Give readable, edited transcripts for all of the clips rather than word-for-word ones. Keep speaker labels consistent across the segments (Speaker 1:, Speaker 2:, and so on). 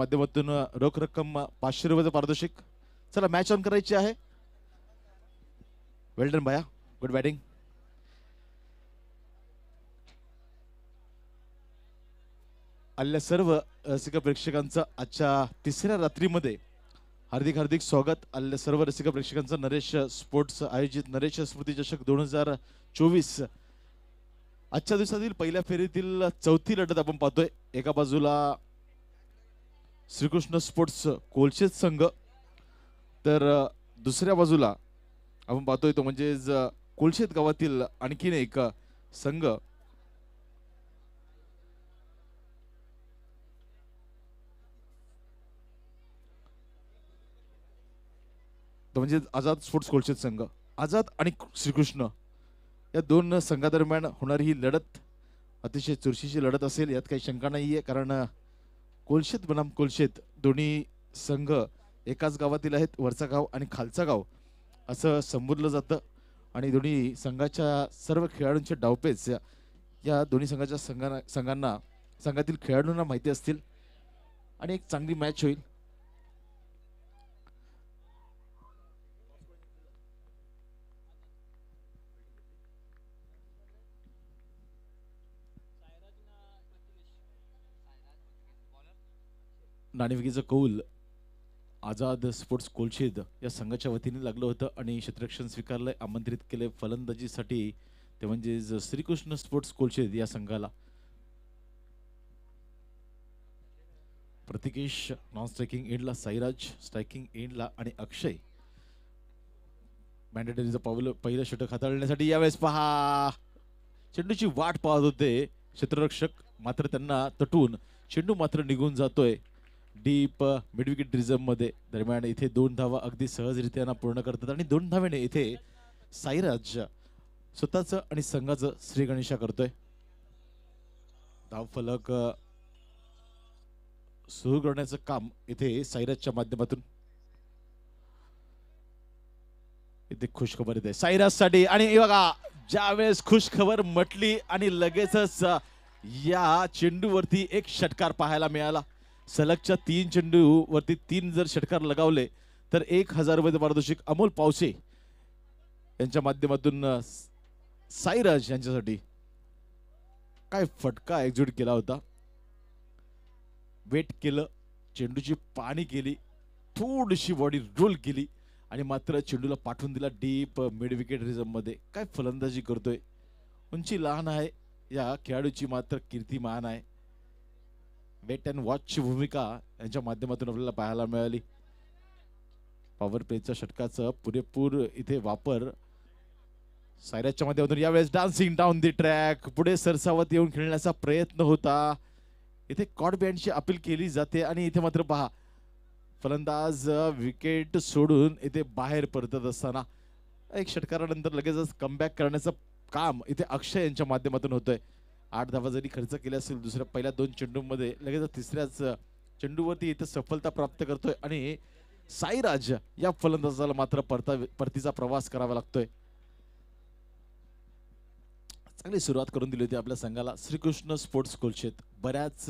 Speaker 1: माध्यमातून रोख रक्कम 500 रुपयाचं पारितोषिक. चला मॅच ऑन करायची आहे. वेल डन बाया, गुड बॅटिंग. आलेल्या सर्व रसिक प्रेक्षकांचं आजच्या तिसऱ्या रात्रीमध्ये हार्दिक हार्दिक स्वागत. आलेल्या सर्व रसिक प्रेक्षकांचं नरेश स्पोर्ट्स आयोजित नरेश स्मृती चषक 2024 आजच्या दिवसातील पहिल्या फेरीतील चौथी लढत आपण पाहतोय. एका बाजूला श्रीकृष्ण स्पोर्ट्स कोलशेत संघ, तर दुसऱ्या बाजूला आपण पाहतोय तो म्हणजे कोलशेत गावातील आणखीन एक संघ तो म्हणजे आझाद स्पोर्ट्स कोलशेत संघ. आझाद आणि श्रीकृष्ण या दोन संघादरम्यान होणारी ही लढत अतिशय चुरशीची लढत असेल यात काही शंका नाहीये. कारण कोलशेत बनाम कोलशेत दोन्ही संघ एकाच गावातील आहेत. वरचा गाव आणि खालचा गाव असं संबोधलं जातं आणि दोन्ही संघाच्या सर्व खेळाडूंचे डावपेच या दोन्ही संघाच्या संघातील खेळाडूंना माहिती असतील आणि एक चांगली मॅच होईल. नाणेफेकीचं कौल आझाद स्पोर्ट्स कोलशेत या संघाच्या वतीने लागलं होतं आणि क्षेत्ररक्षण स्वीकारलंय. आमंत्रित केले फलंदाजीसाठी ते म्हणजे श्रीकृष्ण स्पोर्ट्स कोलशेत या संघाला. प्रतिकेश नॉन स्ट्रायकिंग एंडला, साईराज स्ट्रायकिंग एंडला आणि अक्षय मॅन्डेटरीचं पहिलं षटक हाताळण्यासाठी. यावेळेस पहा चेंडूची वाट पाहत होते क्षेत्ररक्षक, मात्र त्यांना तटून चेंडू मात्र निघून जातोय डीप मिड विकेट रिझर्व मध्ये. दरम्यान इथे 2 धावा अगदी सहजरित्या पूर्ण करतात आणि 2 धावेने इथे साईराज स्वतःच आणि संघाचं श्री गणेशा करतोय. धाव फलक सुरू करण्याचं काम इथे साईराजच्या माध्यमातून. इथे खुश खबर येते साईराज साठी आणि बघा ज्यावेळेस खुश खबर म्हटली आणि लगेचच या चेंडूवरती एक षटकार पाहायला मिळाला. सलगच्या 3 चेंडू वरती 3 जर षटकार लगावले तर 1000 रुपये पारितोषिक अमोल पावसे यांच्या माध्यमातून साईराज यांच्यासाठी. काय फटका एक्झिक्यूट केला होता, वेट केलं, चेंडूची पाणी केली, थोडीशी बॉडी रोल केली आणि मात्र चेंडूला पाठवून दिला डीप मिड विकेट रिझर्व मध्ये. काय फलंदाजी करतोय. उंची लहान आहे या खेळाडूची, मात्र कीर्ती महान आहे. वेट अँड वॉचची भूमिका यांच्या माध्यमातून आपल्याला पाहायला मिळाली. पॉवर प्लेच्या षटकाचं पुरेपूर इथे वापर सायराजच्या माध्यमातून. यावेळेस डान्सिंग डाऊन दी ट्रॅक पुढे सरसावत येऊन खेळण्याचा प्रयत्न होता. इथे कॉट बँडची अपील केली जाते आणि इथे मात्र पहा फलंदाज विकेट सोडून इथे बाहेर परतत असताना एक षटकारानंतर लगेचच कमबॅक करण्याचं काम इथे अक्षय यांच्या माध्यमातून होतंय. 8 धावा जरी खर्च केल्या असेल दुसऱ्या पहिल्या 2 चेंडूमध्ये, लगेच तिसऱ्याच चेंडूवरती इथे सफलता प्राप्त करतोय आणि साईराज या फलंदाजाला मात्र परतीचा प्रवास करावा लागतोय. चांगली सुरुवात करून दिली होती आपल्या संघाला श्रीकृष्ण स्पोर्ट्स कोलशेत. बऱ्याच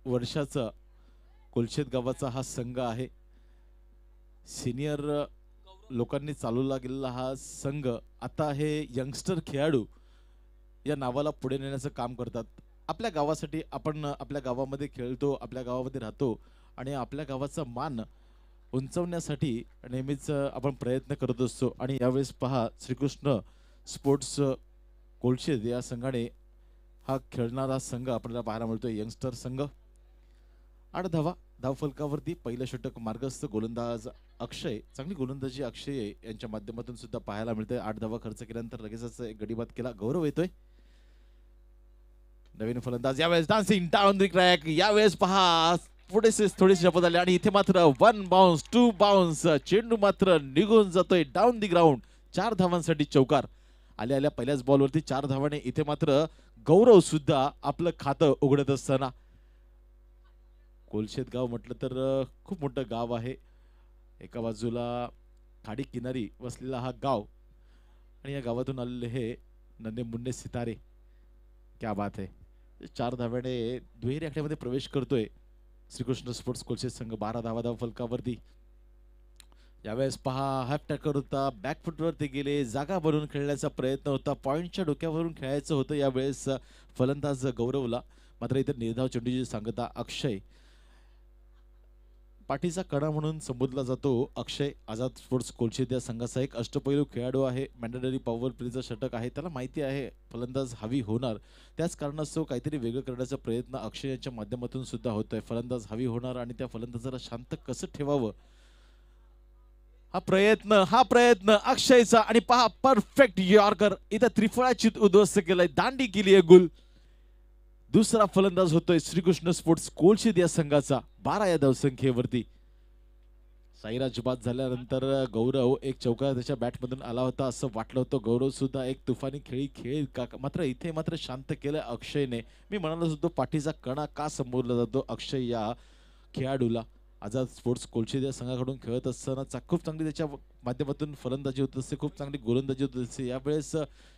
Speaker 1: वर्षाचा कोलशेत गावाचा हा संघ आहे. सिनियर लोकांनी चालवला गेलेला हा संघ आता हे यंगस्टर खेळाडू या नावाला पुढे नेण्याचं काम करतात. आपल्या गावासाठी आपण आपल्या गावामध्ये खेळतो, आपल्या गावामध्ये राहतो आणि आपल्या गावाचा मान उंचवण्यासाठी नेहमीच आपण प्रयत्न करत असतो. आणि यावेळेस पहा श्रीकृष्ण स्पोर्ट्स कोलशेत या संघाने हा खेळणारा संघ आपल्याला पाहायला मिळतोय. यंगस्टर संघ. 8 धावा धावफलकावरती पहिलं षटक मार्गस्थ गोलंदाज अक्षय. चांगली गोलंदाजी अक्षय यांच्या माध्यमातून सुद्धा पाहायला मिळते. 8 धावा खर्च केल्यानंतर लगेचच एक गडीबाद केला, गौरव येतोय. नवीन फलंदाज यावेळेस डान्सिंग डाऊन द ट्रॅक. यावेळेस पहा थोडेसे शपथ आले आणि इथे मात्र 1 बाउन्स 2 बाउन्स चेंडू मात्र निघून जातोय डाऊन दी ग्राउंड. 4 धावांसाठी चौकार. आल्या आल्या पहिल्याच बॉलवरती 4 धावाने इथे मात्र गौरव सुद्धा आपलं खातं उघडत असताना. कोलशेत गाव म्हटलं तर खूप मोठं गाव आहे. एका बाजूला खाडी किनारी वसलेला हा गाव आणि या गावातून आलेले हे नन्हे मुन्ने सितारे. क्या बात है. 4 धाव्याने दुहेरी आकड्यामध्ये प्रवेश करतोय श्रीकृष्ण स्पोर्ट्स कोल्हापूर संघ. 12 धावा फलकावरती. यावेळेस पहा हाफ टॅकर होता, बॅक फुटवरती गेले, जागा बनवून खेळण्याचा प्रयत्न होता, पॉइंटच्या डोक्यावरून खेळायचं होतं यावेळेस फलंदाज गौरवला. मात्र इतर निर्धाव चेंडूची सांगता अक्षय, पाठीचा कणा म्हणून संबोधला जातो अक्षय. आझाद स्पोर्ट्स कोल्हापूर या संघाचा एक अष्टपैलू खेळाडू आहे. मॅन्डेटरी पॉवर प्लेचं षटक आहे, त्याला माहिती आहे फलंदाज हवी होणार, त्याच कारणास्तव काहीतरी वेगळं करण्याचा प्रयत्न अक्षय यांच्या माध्यमातून सुद्धा होतोय. फलंदाज हवी होणार आणि त्या फलंदाजाला शांत कसं ठेवावं हा प्रयत्न अक्षयचा. आणि पहा परफेक्ट यॉर्कर, इथं त्रिफळाची उद्ध्वस्त केलाय, दांडी केली आहे गुल. दुसरा फलंदाज होतोय श्रीकृष्ण स्पोर्ट्स कोल्हापूर या संघाचा 12 या धावसंख्येवरती. साईराज बाद झाल्यानंतर गौरव एक चौकार त्याच्या बॅटमधून आला होता असं वाटलं होतं. गौरव सुद्धा एक तुफानी खेळी खेळेल का, मात्र इथे मात्र शांत केलं अक्षयने. मी म्हणालो होतो पाठीचा कणा का संबोधला जातो अक्षय या खेळाडूला. आझाद स्पोर्ट्स कोल्हापूर संघाकडून खेळत असताना खूप चांगली त्याच्या माध्यमातून फलंदाजी होत असते, खूप चांगली गोलंदाजी होत असते. यावेळेस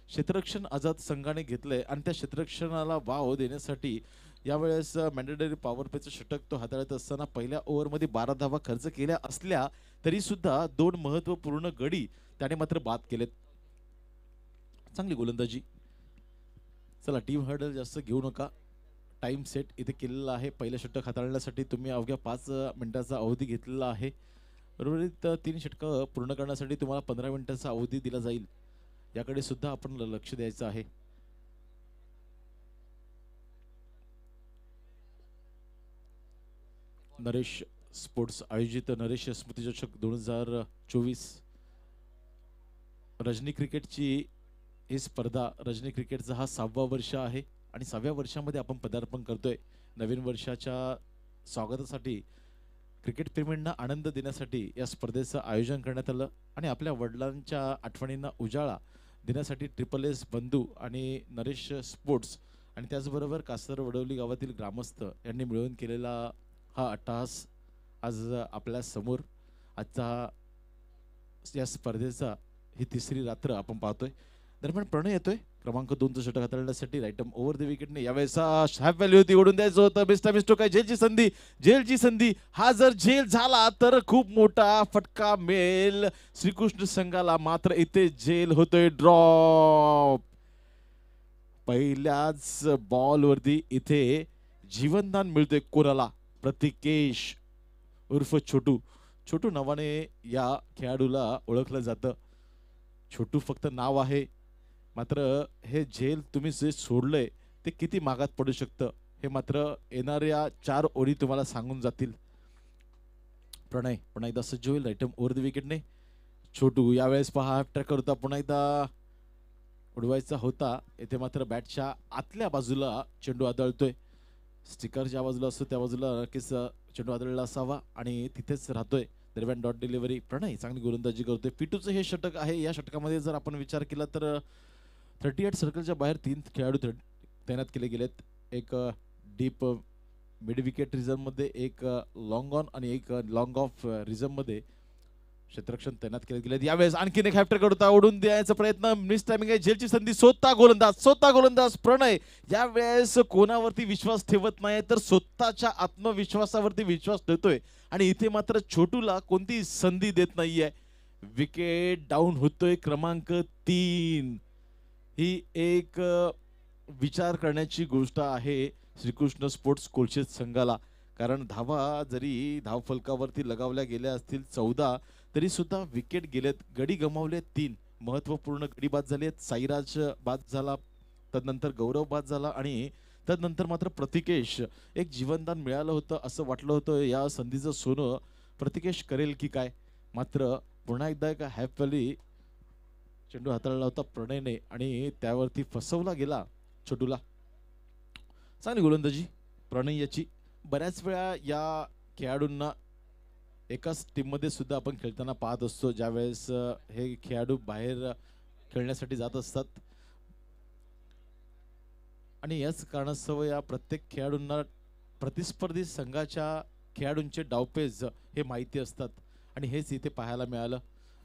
Speaker 1: क्षेत्ररक्षण आझाद संघाने घेतलंय आणि त्या क्षेत्ररक्षणाला वाव देण्यासाठी यावेळेस मॅन्डेटरी पॉवर प्लेचं षटक तो हाताळत असताना पहिल्या ओव्हरमध्ये 12 धावा खर्च केल्या असल्या तरी सुद्धा 2 महत्वपूर्ण गडी त्याने मात्र बाद केलेत. चांगली गोलंदाजी. चला टीम हर्डल जास्त घेऊ नका, टाइम सेट इथे केलेला आहे. पहिलं षटक हाताळण्यासाठी तुम्ही अवघ्या 5 मिनिटाचा अवधी घेतलेला आहे. उर्वरित 3 षटकं पूर्ण करण्यासाठी तुम्हाला 15 मिनिटाचा अवधी दिला जाईल, याकडे सुद्धा आपण लक्ष द्यायचं आहे. नरेश स्पोर्ट्स आयोजित नरेश स्मृती चषक 2024 रजनी क्रिकेटची ही स्पर्धा. रजनी क्रिकेटचा हा 6वा वर्ष आहे आणि 6व्या वर्षामध्ये आपण पदार्पण करतोय. नवीन वर्षाच्या स्वागतासाठी क्रिकेट प्रेमींना आनंद देण्यासाठी या स्पर्धेचं आयोजन करण्यात आलं आणि आपल्या वडिलांच्या आठवणींना उजाळा देण्यासाठी ट्रिपल एस बंधू आणि नरेश स्पोर्ट्स आणि त्याचबरोबर कासर वडवली गावातील ग्रामस्थ यांनी मिळून केलेला हा अट्टहास आज आपल्या समोर. आजचा या स्पर्धेचा ही 3री रात्र आपण पाहतोय. दरम्यान प्रणय येतोय क्रमांक 2चं षटक हाताळण्यासाठी. राईटम ओव्हर द विकेटने यावेळेस हॅफ व्हॅल्यू होती, ओढून द्यायचं होतं. बेस्टा बेस्टो काय जेलची संधी. हा जर झेल झाला तर खूप मोठा फटका मिळेल श्रीकृष्ण संघाला, मात्र इथे झेल होतोय ड्रॉप. पहिल्याच बॉलवरती इथे जीवनदान मिळतोय कोणाला, प्रतिकेश उर्फ छोटू नावाने या खेळाडूला ओळखलं जातं. छोटू फक्त नाव आहे, मात्र हे झेल तुम्ही जे सोडलंय ते किती मागात पडू शकतं हे मात्र येणाऱ्या 4 ओव्हरी तुम्हाला सांगून जातील. प्रणय पुन्हा एकदा सज्ज होईल राईटम ओव्हर द विकेटने. छोटू यावेळेस पहा हाफ ट्रॅकर होता, पुन्हा एकदा उडवायचा होता. येथे मात्र बॅटच्या आतल्या बाजूला चेंडू आदळतोय. स्टिकर ज्या बाजूला असतो त्या बाजूला नक्कीच चेंडू आदळला असावा आणि तिथेच राहतोय. दरम्यान डॉट डिलिव्हरी. प्रणय चांगली गोलंदाजी करतोय. पिटूचं हे षटक आहे. या षटकामध्ये जर आपण विचार केला तर 38 सर्कलच्या बाहेर 3 खेळाडू तैनात केले गेलेत. एक डीप मिड विकेट रिझनमध्ये, एक लॉंग ऑन आणि एक लॉंग ऑफ रिझनमध्ये क्षेत्ररक्षण तैनात केले गेलेत. यावेळेस आणखीन एक हॅफ्टर करता ओढून द्यायचा प्रयत्न, मिस टायमिंग आहे. झेलची संधी. स्वतः गोलंदाज प्रणय यावेळेस कोणावरती विश्वास ठेवत नाही तर स्वतःच्या आत्मविश्वासावरती विश्वास ठेवतोय आणि इथे मात्र छोटूला कोणती संधी देत नाहीये. विकेट डाऊन होतोय क्रमांक 3. ही एक विचार करण्याची गोष्ट आहे श्रीकृष्ण स्पोर्ट्स कोल्हापूर संघाला, कारण धावा जरी धावफलकावरती लगावल्या गेल्या असतील 14 तरी सुद्धा विकेट गेलेत. गडी गमावले 3 महत्वपूर्ण गडी बाद झालेत. साईराज बाद झाला, तदनंतर गौरव बाद झाला आणि तदनंतर मात्र प्रतिकेश. एक जीवनदान मिळालं होतं असं वाटलं होतं या संधीचं सोनं प्रतिकेश करेल की काय, मात्र पुन्हा एकदा एक हॅफ व्हॅली चेंडू हाताळला होता प्रणयने आणि त्यावरती फसवला गेला छोटूला. चांगली गोलंदाजी प्रणय याची. बऱ्याच वेळा या खेळाडूंना एकाच टीममध्ये सुद्धा आपण खेळताना पाहत असतो, ज्यावेळेस हे खेळाडू बाहेर खेळण्यासाठी जात असतात आणि याच कारणास्तव या प्रत्येक खेळाडूंना प्रतिस्पर्धी संघाच्या खेळाडूंचे डावपेच हे माहिती असतात आणि हेच इथे पाहायला मिळालं.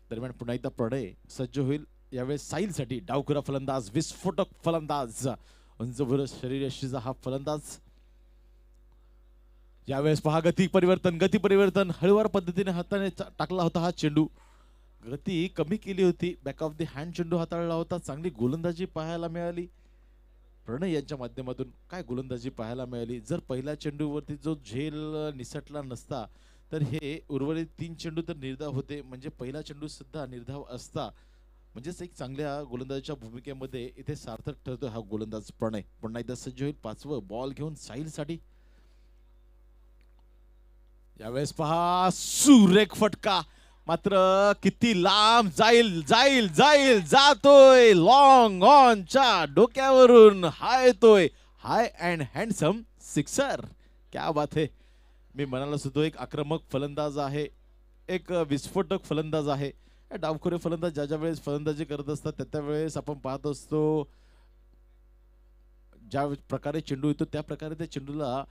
Speaker 1: दरम्यान पुन्हा एकदा प्रणय सज्ज होईल यावेळेस साईलसाठी. डावखुरा फलंदाज, विस्फोटक फलंदाज उंचभर शरीरयष्टीचा हा फलंदाज. यावेळेस पहा गती परिवर्तन हळूवार पद्धतीने हाताने टाकला होता हा चेंडू. गती कमी केली होती. बॅक ऑफ द हँड चेंडू हाताळला होता. चांगली गोलंदाजी पाहायला मिळाली प्रणय यांच्या माध्यमातून. काय गोलंदाजी पाहायला मिळाली. जर पहिल्या चेंडूवरती जो झेल निसटला नसता तर हे उर्वरित 3 चेंडू तर निर्धाव होते. म्हणजे पहिला चेंडू सुद्धा निर्धाव असता. म्हणजेच एक चांगल्या गोलंदाजीच्या भूमिकेमध्ये इथे सार्थक ठरतो हा गोलंदाज प्रणय. पुन्हा एकदा सज्ज होईल. 5वं बॉल घेऊन साहिलसाठी. यावेळेस पहा सुरेख फटका. मात्र किती लांब जाईल जाईल जाईल जातोय. लॉंग ऑनच्या डोक्यावरून हा येतोय. हाय अँड हँडसम सिक्सर. क्या बात है. मी म्हणालो सुद्धा एक आक्रमक फलंदाज आहे. एक विस्फोटक फलंदाज आहे. डावखोरे फलंदाज ज्या ज्या वेळेस फलंदाजी करत असतात त्या वेळेस आपण पाहत असतो ज्या प्रकारे चेंडू येतो त्या प्रकारे त्या चेंडूला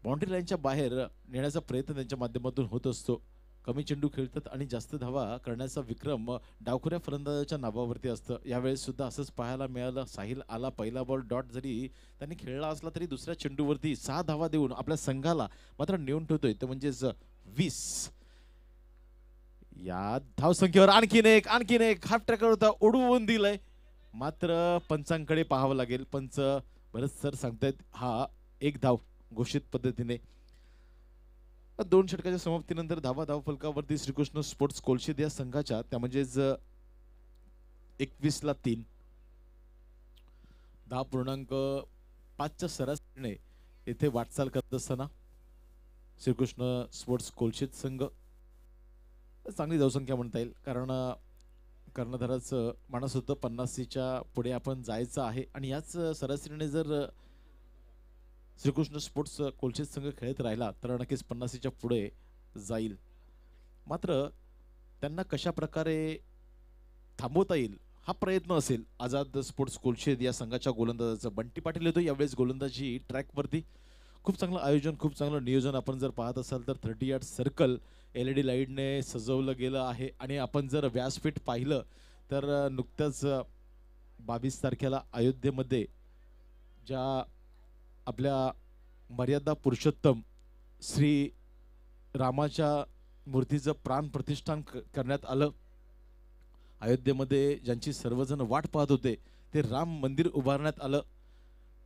Speaker 1: बाउंड्री लाईनच्या बाहेर नेण्याचा प्रयत्न त्यांच्या माध्यमातून होत असतो. कमी चेंडू खेळतात आणि जास्त धावा करण्याचा विक्रम डावखोऱ्या फलंदाजाच्या नावावरती असतं. यावेळेस सुद्धा असंच पाहायला मिळालं. साहिल आला. पहिला बॉल डॉट जरी त्यांनी खेळला असला तरी दुसऱ्या चेंडूवरती 6 धावा देऊन आपल्या संघाला मात्र नेऊन ठेवतोय. ते म्हणजेच 20. या धावसंख्येवर आणखीन एक हाफ ट्रॅकर होता. उडवून दिलंय. मात्र पंचांकडे पाहावं लागेल. पंच बरंच सर सांगतायत हा 1 धाव घोषित पद्धतीने. 2 षटकाच्या समाप्तीनंतर धाव फलकावरती श्रीकृष्ण स्पोर्ट्स कोलशेद या संघाच्या त्या म्हणजेच 21 ला 3 10.5च्या सरासरीने येथे वाटचाल करत असताना श्रीकृष्ण स्पोर्ट्स कोलशेद संघ चांगली धावसंख्या म्हणता येईल. कारण कर्णधाराचं मानस होतं 50च्या पुढे आपण जायचं आहे आणि याच सरासरीने जर श्रीकृष्ण स्पोर्ट्स कोलशेद संघ खेळत राहिला तर नक्कीच 50च्या पुढे जाईल. मात्र त्यांना कशा प्रकारे थांबवता येईल हा प्रयत्न असेल आझाद स्पोर्ट्स कोलशेद या संघाच्या गोलंदाजाचा. बंटी पाटील येतो यावेळेस गोलंदाजी ट्रॅकवरती. खूप चांगलं आयोजन खूप चांगलं नियोजन आपण जर पाहत असाल तर 30 यार्ड सर्कल LED लाईटने सजवलं गेलं आहे. आणि आपण जर व्यासपीठ पाहिलं तर नुकत्याच 22 तारखेला अयोध्येमध्ये ज्या आपल्या मर्यादा पुरुषोत्तम श्री रामाच्या मूर्तीचं प्राण प्रतिष्ठान करण्यात आलं. अयोध्येमध्ये ज्यांची सर्वजण वाट पाहत होते ते राम मंदिर उभारण्यात आलं.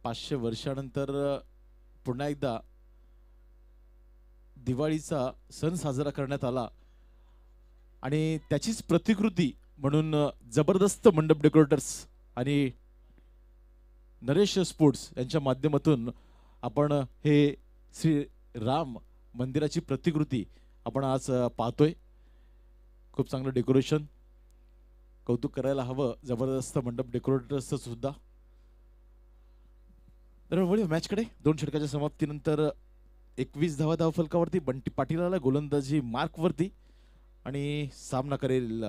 Speaker 1: 500 वर्षानंतर पुन्हा एकदा दिवाळीचा सण साजरा करण्यात आला आणि त्याचीच प्रतिकृती म्हणून जबरदस्त मंडप डेकोरेटर्स आणि नरेश स्पोर्ट्स यांच्या माध्यमातून आपण हे श्री राम मंदिराची प्रतिकृती आपण आज पाहतोय. खूप चांगलं डेकोरेशन. कौतुक करायला हवं जबरदस्त मंडप डेकोरेटर्सचं सुद्धा. तर वळूया मॅचकडे. 2 षटकाच्या समाप्तीनंतर 21 धाव फलकावरती. बंटी पाटील आला गोलंदाजी मार्कवरती आणि सामना करेल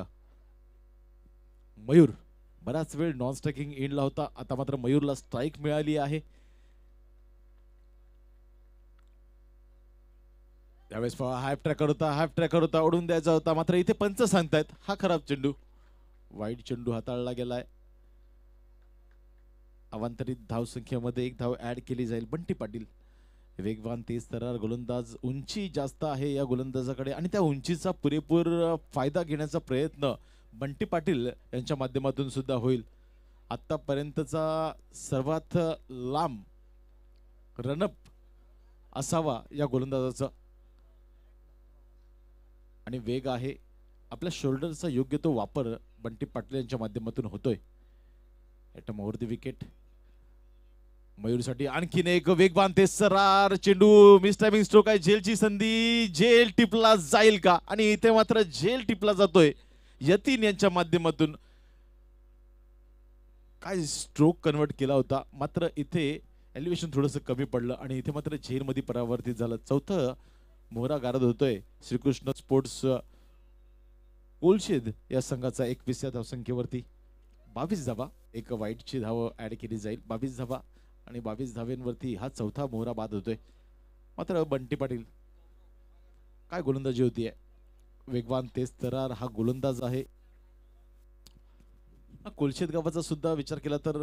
Speaker 1: मयूर. बराच वेळ नॉन स्ट्रायकिंग एंडला होता. आता मात्र मयूरला स्ट्राईक मिळाली आहे. त्यावेळेस हाफ ट्रॅकर होता ओढून द्यायचा होता. मात्र इथे पंच सांगतायत हा खराब चेंडू. वाईट चेंडू हाताळला गेलाय. अवांतरित धावसंख्येमध्ये 1 धाव ऍड केली जाईल. बंटी पाटील वेगवान तेज तरार गोलंदाज. उंची जास्त आहे या गोलंदाजाकडे आणि त्या उंचीचा पुरेपूर फायदा घेण्याचा प्रयत्न बंटी पाटील यांच्या माध्यमातून सुद्धा होईल. आतापर्यंतचा सर्वात लांब रनअप असावा या गोलंदाजाचा. आणि वेग आहे. आपल्या शोल्डरचा योग्य तो वापर बंटी पाटील यांच्या माध्यमातून होतोय. एटम ओव्हर द विकेट. मयूरसाठी आणखीन एक वेगवान तेज सरार चेंडू. मिस टायमिंग स्ट्रोक आहे. झेलची संधी. झेल टिपला जाईल का. आणि इथे मात्र झेल टिपला जातोय यतीन यांच्या माध्यमातून. काय स्ट्रोक कन्वर्ट केला होता मात्र इथे एलिव्हेशन थोडंसं कमी पडलं आणि इथे मात्र झेल मध्ये परावर्तित झालं. चौथं मोहरा गारद होतोय श्रीकृष्ण स्पोर्ट्स कोलशेद या संघाचा 21व्या धावसंख्येवरती. 22 धावा. एक वाईटची धाव ऍड केली जाईल. 22 धावा आणि 22 धावेंवरती हा चौथा मोहरा बाद होतोय. मात्र बंटी पाटील काय गोलंदाजी होतीये. वेगवान तेज तरार हा गोलंदाज आहे. कोलशेद गावाचा सुद्धा विचार केला तर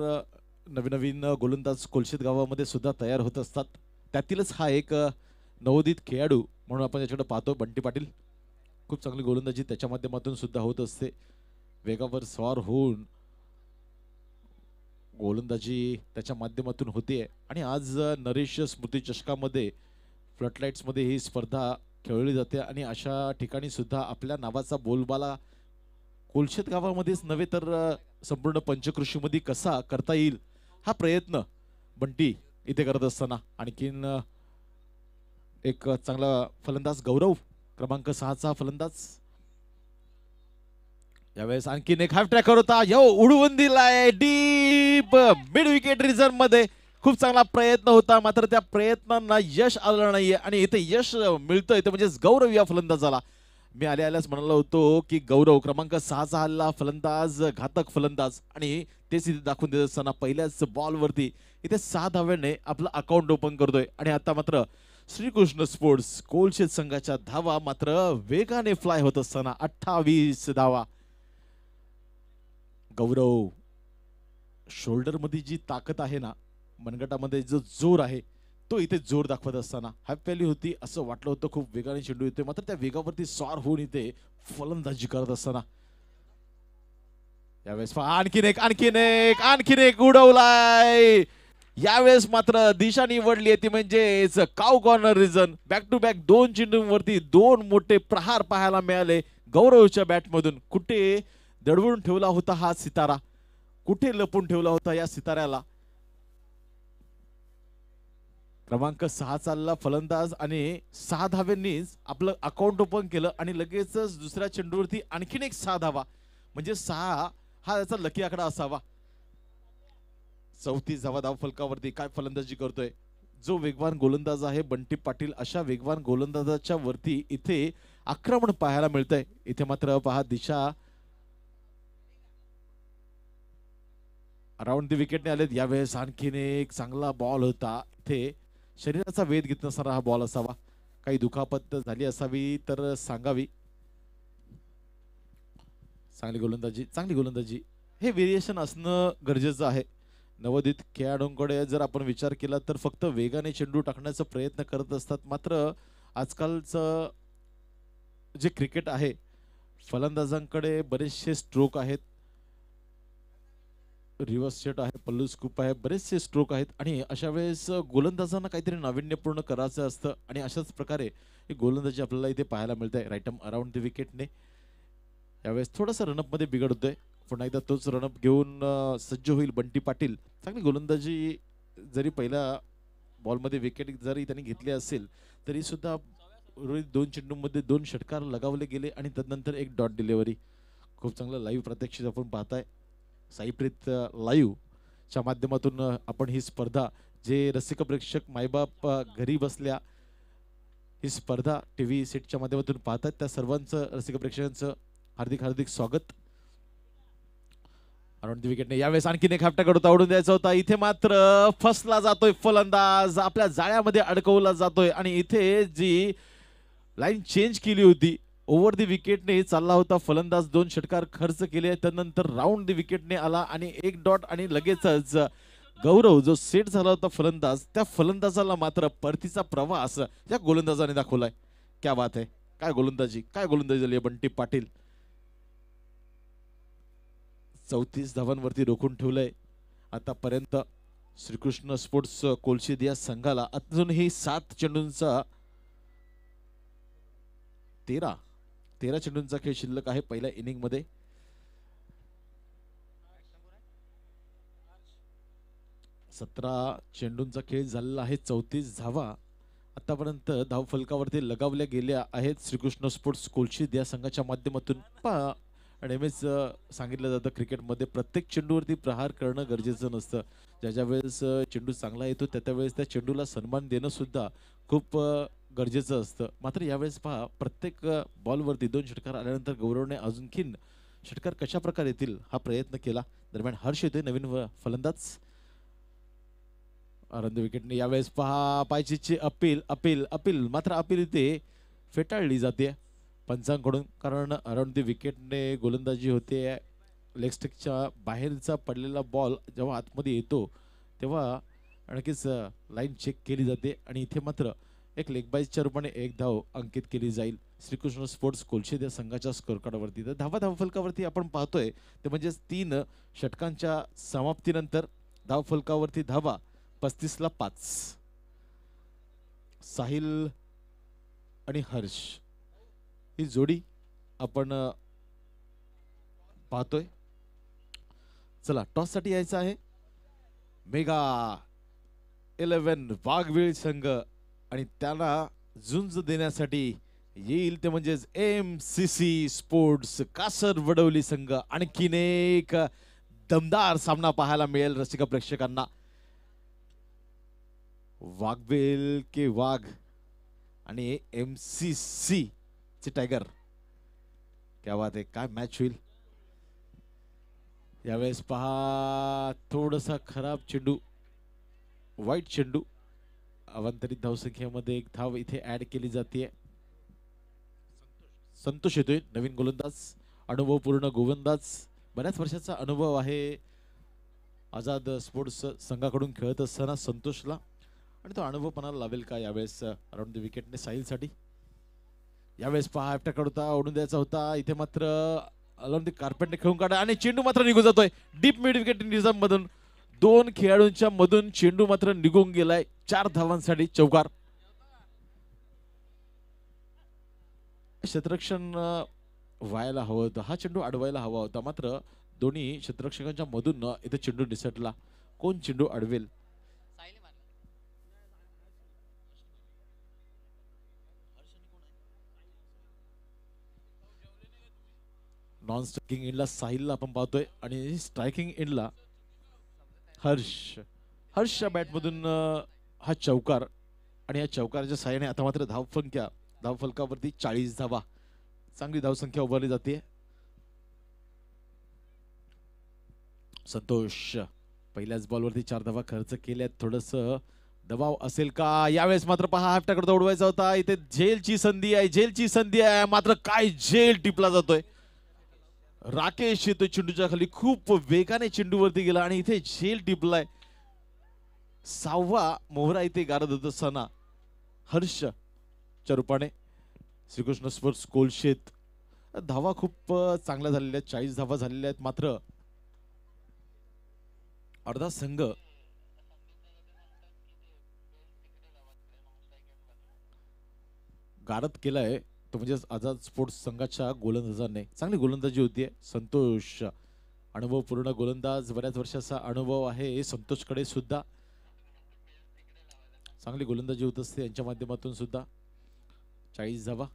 Speaker 1: नवीन नवीन गोलंदाज कोलशेत गावामध्ये सुद्धा तयार होत असतात. त्यातीलच हा एक नवोदित खेळाडू म्हणून आपण याच्याकडे पाहतो. बंटी पाटील खूप चांगली गोलंदाजी त्याच्या माध्यमातून सुद्धा होत असते. वेगावर स्वार होऊन गोलंदाजी त्याच्या माध्यमातून होते आणि आज नरेश स्मृती चषकामध्ये फ्लडलाईट्स मध्ये ही स्पर्धा खेळली जाते आणि अशा ठिकाणी सुद्धा आपल्या नावाचा बोलबाला कोलशेत गावामध्येच नव्हे तर संपूर्ण पंचकृषीमध्ये कसा करता येईल हा प्रयत्न बंटी इथे करत असताना आणखीन एक चांगला फलंदाज गौरव क्रमांक 6चा फलंदाज यावेळेस आणखीन एक हाफ ट्रॅकर होता. उडवून दिलाय डीप मिड विकेट रिझर्व मध्ये. खूप चांगला प्रयत्न होता मात्र त्या प्रयत्नांना यश आलं नाहीये आणि इथे यश मिळतंय ते म्हणजे गौरव या फलंदाजाला. मी आल्याच म्हणालो होतो की गौरव क्रमांक 6चा हल्ला फलंदाज घातक फलंदाज आणि तेच इथे दाखवून देत असताना पहिल्याच बॉल वरती इथे 6 धाव्याने आपलं अकाउंट ओपन करतोय आणि आता मात्र श्रीकृष्ण स्पोर्ट्स कोलशेत संघाच्या धावा मात्र वेगाने फ्लाय होत असताना 28 धावा. गौरव शोल्डर मध्ये जी ताकद आहे ना मनगटामध्ये जो जोर आहे तो इथे जोर दाखवत असताना हाफ व्हॅली होती असं वाटलं होतं. खूप वेगाने चेंडू येतोय मात्र त्या वेगावरती स्वार होऊन इथे फलंदाजी करत असताना यावेळेस आणखीन एक उडवलाय. यावेळेस मात्र दिशा निवडली ती म्हणजेच cow corner region. Back to back 2 चेंडूंवरती 2 मोठे प्रहार पाहायला मिळाले गौरवच्या बॅटमधून. कुठे दडवून ठेवला होता हा सितारा, कुठे लपून ठेवला होता या सिताऱ्याला. क्रमांक 6 चालला फलंदाज आणि 6 धाव्यांनीच आपलं अकाउंट ओपन केलं आणि लगेचच दुसऱ्या चेंडूवरती आणखीन एक 6 धावा म्हणजे 6 हा याचा लकी आकडा असावा. 34 धावा धाव फलकावरती. काय फलंदाजी करतोय जो वेगवान गोलंदाज आहे बंटी पाटील. अशा वेगवान गोलंदाजाच्या वरती इथे आक्रमण पाहायला मिळतंय. इथे मात्र पहा दिशा अराउंड द विकेटने आलेत. यावेळेस आणखीन एक चांगला बॉल होता. इथे शरीराचा वेध घेत नसणारा हा बॉल असावा. काही दुखापत झाली असावी तर सांगावी. चांगली गोलंदाजी हे व्हेरिएशन असणं गरजेचं आहे. नवोदित खेळाडूंकडे जर आपण विचार केला तर फक्त वेगाने चेंडू टाकण्याचा प्रयत्न करत असतात. मात्र आजकालचं जे क्रिकेट आहे फलंदाजांकडे बरेचसे स्ट्रोक आहेत, रिव्हर्स सेट आहे, पल्लू स्कूप आहे, बरेचसे स्ट्रोक आहेत आणि अशा वेळेस गोलंदाजांना काहीतरी नाविन्यपूर्ण करायचं असतं आणि अशाच प्रकारे गोलंदाजी आपल्याला इथे पाहायला मिळते. राईट आर्म अराउंड द विकेटने यावेळेस थोडासा रनअप मध्ये बिघड होतोय. पुन्हा एकदा तोच रनअप घेऊन सज्ज होईल बंटी पाटील. चांगली गोलंदाजी जरी पहिल्या बॉलमध्ये विकेट जरी त्यांनी घेतली असेल तरी सुद्धा 2 चेंडूंमध्ये 2 षटकार लगावले गेले आणि त्यानंतर एक डॉट डिलिव्हरी. खूप चांगलं लाईव्ह प्रात्यक्षिक आपण पाहताय साईप्रीत लाईव्ह च्या माध्यमातून. आपण ही स्पर्धा जे रसिक प्रेक्षक मायबाप घरी बसल्या ही स्पर्धा टीव्ही सेटच्या माध्यमातून पाहतात त्या सर्वांचं रसिक प्रेक्षकांचं हार्दिक स्वागत. अराउंड द विकेटने यावेळेस आणखीन एक हाफ टाकत होता, उडून द्यायचा होता. इथे मात्र फसला जातोय फलंदाज, आपल्या जाळ्यामध्ये अडकवला जातोय आणि इथे जी लाईन चेंज केली होती ओव्हर द विकेटने चालला होता फलंदाज. 2 षटकार खर्च केले त्यानंतर राऊंड द विकेटने आला आणि 1 डॉट आणि लगेचच गौरव जो सेट झाला होता फलंदाज त्या फलंदाजाला मात्र परतीचा प्रवास या गोलंदाजाने दाखवलाय. क्या बात आहे. काय गोलंदाजी झाली बंटी पाटील. 34 धावांवरती रोखून ठेवलंय आतापर्यंत श्रीकृष्ण स्पोर्ट्स कोलशेत या संघाला. अजूनही 7 चेंडूंचा 13 चेंडूंचा खेळ शिल्लक आहे पहिल्या इनिंग मध्ये. सतरा चेंडूंचा खेळ झालेला आहे. 34 धावा आतापर्यंत धाव फलकावरती लगावल्या गेल्या आहेत श्रीकृष्ण स्पोर्ट्स कोलशेत या संघाच्या माध्यमातून. नेहमीच सांगितलं जातं क्रिकेटमध्ये प्रत्येक चेंडूवरती प्रहार करणं गरजेचं नसतं. ज्या वेळेस चेंडू चांगला येतो त्या वेळेस त्या चेंडूला सन्मान देणं सुद्धा खूप गरजेचं असतं. मात्र यावेळेस पहा प्रत्येक बॉलवरती 2 षटकार आल्यानंतर गौरवने अजूनखीन षटकार कशा प्रकारे येतील हा प्रयत्न केला. दरम्यान हर्ष येतोय नवीन फलंदाज. अरुंद विकेटने यावेळेस पहा पायचीची अपील मात्र अपील इथे फेटाळली जाते पंचांकडून कारण अराउंड द विकेटने गोलंदाजी होते लेग स्टिकच्या बाहेरचा पडलेला बॉल जेव्हा आतमध्ये येतो तेव्हा नक्कीच लाईन चेक केली जाते आणि इथे मात्र एक लेग बाईजच्या रूपाने एक धाव अंकित केली जाईल श्रीकृष्ण स्पोर्ट्स कोलशेद या संघाच्या स्कोर कार्डवरती. तर धावफलकावरती आपण पाहतोय ते म्हणजे 3 षटकांच्या समाप्तीनंतर धावफलकावरती धावा 35ला 5. साहिल आणि हर्ष ही जोडी आपण पाहतोय. चला टॉस साठी यायचं आहे. मेगा 11 वाघवेळ संघ आणि त्याला झुंज देण्यासाठी येईल ते म्हणजेच MCC स्पोर्ट्स कासर वडवली संघ. आणखीन एक दमदार सामना पाहायला मिळेल रसिक प्रेक्षकांना. वाघवेल के वाघ आणि MCC चे टायगर. क्या बात आहे, काय मॅच होईल यावेळेस. पहा थोडासा खराब चेंडू, वाईट चेंडू. अवांतरित धावसंख्येमध्ये एक धाव इथे ऍड केली जाते. संतोष येतोय नवीन गोलंदाज, अनुभवपूर्ण गोलंदाज, बऱ्याच वर्षाचा अनुभव आहे आझाद स्पोर्ट्स संघाकडून खेळत असताना संतोषला. आणि तो अनुभव पणाला लावेल का यावेळेस अराउंड द विकेटने साहिलसाठी. यावेळेस पहा अटॅक होता, ओढून द्यायचा होता. इथे मात्र अलाउंड द कार्पेटने खेळून काढा आणि चेंडू मात्र निघून जातोय डीप मिड विकेट निजाम मधून. 2 खेळाडूंच्या मधून चेंडू मात्र निघून गेलाय. 4 धावांसाठी चौकार. क्षेत्ररक्षण व्हायला हवं होतं, हा चेंडू अडवायला हवा होता. मात्र दोन्ही क्षेत्ररक्षकांच्या मधून इथे चेंडू निसटला. कोण चेंडू अडवेल. नॉन स्ट्रायकिंग एंडला साहिलला आपण पाहतोय आणि स्ट्रायकिंग एंडला हर्षच्या बॅटमधून हा चौकार. आणि या चौकाराच्या साहाय्याने आता मात्र धावफलकावरती 40 धावा, चांगली धावसंख्या उभारली जाते. संतोष पहिल्याच बॉलवरती 4 धावा खर्च केल्यात. थोडस दबाव असेल का यावेळेस. मात्र पहा हाफ टाकडा उडवायचा होता. इथे झेलची संधी आहे, झेलची संधी आहे. मात्र काय झेल टिपला जातोय. राकेश येतोय चेंडूच्या खाली, खूप वेगाने चेंडूवरती गेला आणि इथे झेल टिपलाय. 6वा मोहरा इथे गारद होत असताना हर्षच्या रूपाने श्रीकृष्ण स्पोर्ट्स कोलशेत. धावा खूप चांगल्या झालेल्या आहेत, 40 धावा झालेल्या आहेत. मात्र अर्धा संघ गारद केलाय तो म्हणजे आझाद स्पोर्ट्स संघाच्या गोलंदाजाने. चांगली गोलंदाजी होतीये. संतोष अनुभवपूर्ण गोलंदाज, बऱ्याच वर्षाचा अनुभव आहे संतोषकडे सुद्धा. चांगली गोलंदाजी होत असते यांच्या माध्यमातून सुद्धा. 40 धावा.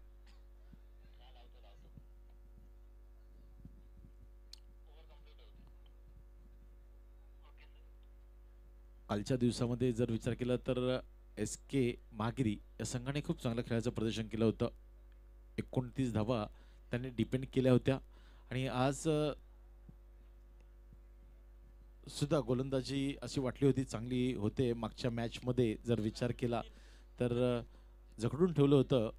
Speaker 1: कालच्या दिवसामध्ये जर विचार केला तर SK महागिरी या संघाने खूप चांगलं खेळाचं प्रदर्शन केलं होतं. 29 धावा त्यांनी डिपेंड केल्या होत्या. आणि आज सुद्धा गोलंदाजी अशी वाटली होती चांगली होते. मागच्या मॅच मध्ये जर विचार केला तर जखडून ठेवलं होतं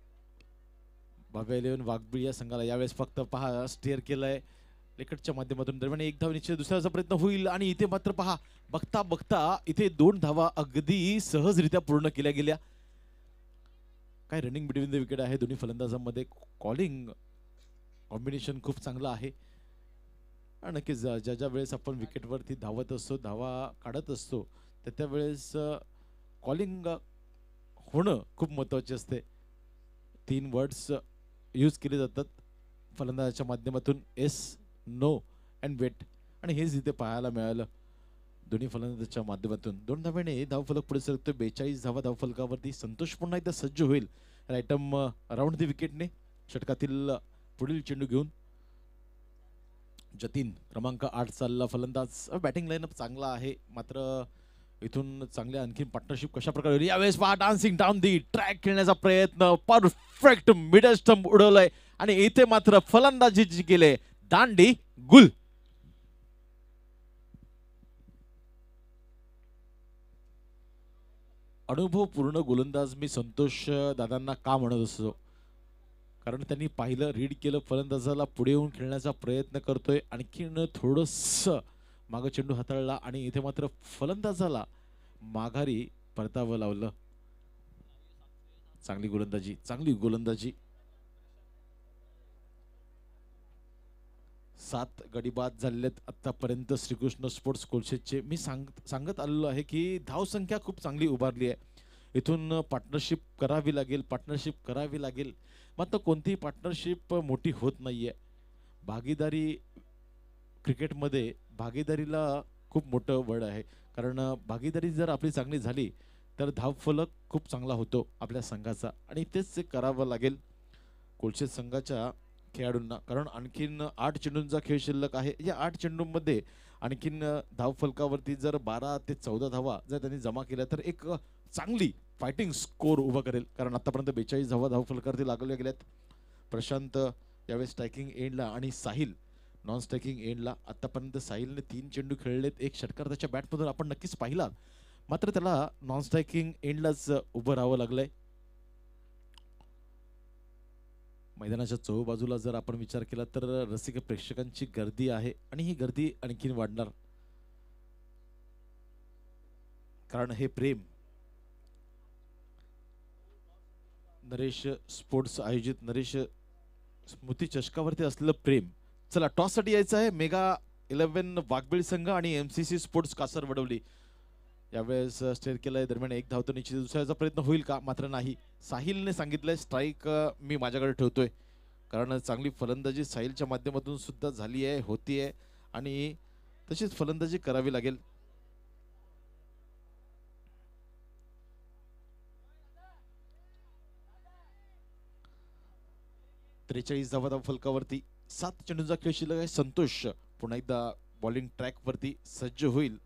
Speaker 1: बाबा 11 वाघबिळ या संघाला. यावेळेस फक्त पहा स्टेअर केलंय लेकटच्या माध्यमातून. दरम्यान एक धाव निश्चित दुसऱ्याचा प्रयत्न होईल आणि इथे मात्र पहा बघता बघता इथे 2 धावा अगदी सहजरित्या पूर्ण केल्या गेल्या. काय रनिंग बिटवीन द विकेट आहे दोन्ही फलंदाजांमध्ये. कॉलिंग कॉम्बिनेशन खूप चांगलं आहे. आणि नक्कीच ज्या वेळेस आपण विकेटवरती धावत असतो, धावा काढत असतो, तर त्यावेळेस कॉलिंग होणं खूप महत्त्वाचे असते. 3 वर्ड्स यूज केले जातात फलंदाजाच्या माध्यमातून, एस, नो अँड वेट. आणि हेच इथे पाहायला मिळालं दोन्ही फलंदाजाच्या माध्यमातून. 2 धाव्याने धावफलक पुढे सरकतोय. 42 धावा धावफलकावरती. संतोष पुन्हा एकदा सज्ज होईल रायटम अराउंड द विकेटने षटकातील पुढील चेंडू घेऊन. जतीन क्रमांक 8 चालला फलंदाज. बॅटिंग लाईनअप चांगला आहे. मात्र इथून चांगल्या आणखी पार्टनरशिप कशा प्रकारे होईल. यावेळेस पहा डान्सिंग डाऊन दी ट्रॅक खेळण्याचा प्रयत्न. परफेक्ट मिडल स्टंप उडवलंय आणि इथे मात्र फलंदाजी जी केले दांडी गुल. अनुभवपूर्ण गोलंदाज मी संतोष दादांना का म्हणत असतो कारण त्यांनी पाहिलं, रीड केलं, फलंदाजाला पुढे येऊन खेळण्याचा प्रयत्न करतोय, आणखीन थोडंस मागं चेंडू हाताळला आणि इथे मात्र फलंदाजाला माघारी परतावं लावलं. चांगली गोलंदाजी, चांगली गोलंदाजी. 7 गडी बाद झालेत आतापर्यंत श्रीकृष्ण स्पोर्ट्स कोलशेतचे. मी सांगत आलेलो आहे की धावसंख्या खूप चांगली उभारली आहे. इथून पार्टनरशिप करावी लागेल. मात्र कोणतीही पार्टनरशिप मोठी होत नाहीये. भागीदारी क्रिकेटमध्ये भागीदारीला खूप मोठं बळ आहे. कारण भागीदारी जर आपली चांगली झाली तर धावफलक खूप चांगला होतो आपल्या संघाचा, आणि तेच करावं लागेल कोलशेत संघाच्या खेळाडूंना. कारण आणखीन 8 चेंडूंचा खेळ शिल्लक आहे. या 8 चेंडूंमध्ये आणखीन धावफलकावरती जर 12 ते 14 धावा जर त्यांनी जमा केल्या तर एक चांगली फायटिंग स्कोर उभा करेल. कारण आतापर्यंत 42 धावा धावफलकावरती लागवल्या गेल्यात. प्रशांत यावेळेस स्ट्रायकिंग एंडला आणि साहिल नॉन स्ट्रायकिंग एंडला. आतापर्यंत साहिलने 3 चेंडू खेळलेत. एक षटकार त्याच्या बॅटमधून आपण नक्कीच पाहिला, मात्र त्याला नॉन स्ट्रायकिंग एंडलाच उभं राहावं लागलंय. मैदानाच्या चहूबाजूला जर आपण विचार केला तर रसिक प्रेक्षकांची गर्दी आहे, आणि ही गर्दी आणखीन वाढणार. कारण हे प्रेम नरेश स्पोर्ट्स आयोजित नरेश स्मृती चषकावरती असलेलं प्रेम. चला, टॉस साठी यायचं आहे. मेगा 11 वाघबीळ संघ आणि MCC स्पोर्ट्स कासर वडवली. यावेळेस स्टेअर केलाय दरम्यान एक धाव तर निश्चित दुसऱ्याचा प्रयत्न होईल का? मात्र नाही. साहिलने सांगितलंय स्ट्राईक मी माझ्याकडे ठेवतोय, कारण चांगली फलंदाजी साहिलच्या माध्यमातून सुद्धा झाली आहे, होतीये, आणि तशीच फलंदाजी करावी लागेल. त्रेचाळीस धावा फलकावरती 7 चेंडूंचा खेळ शिल्लक आहे. संतोष पुन्हा एकदा बॉलिंग ट्रॅक वरती सज्ज होईल.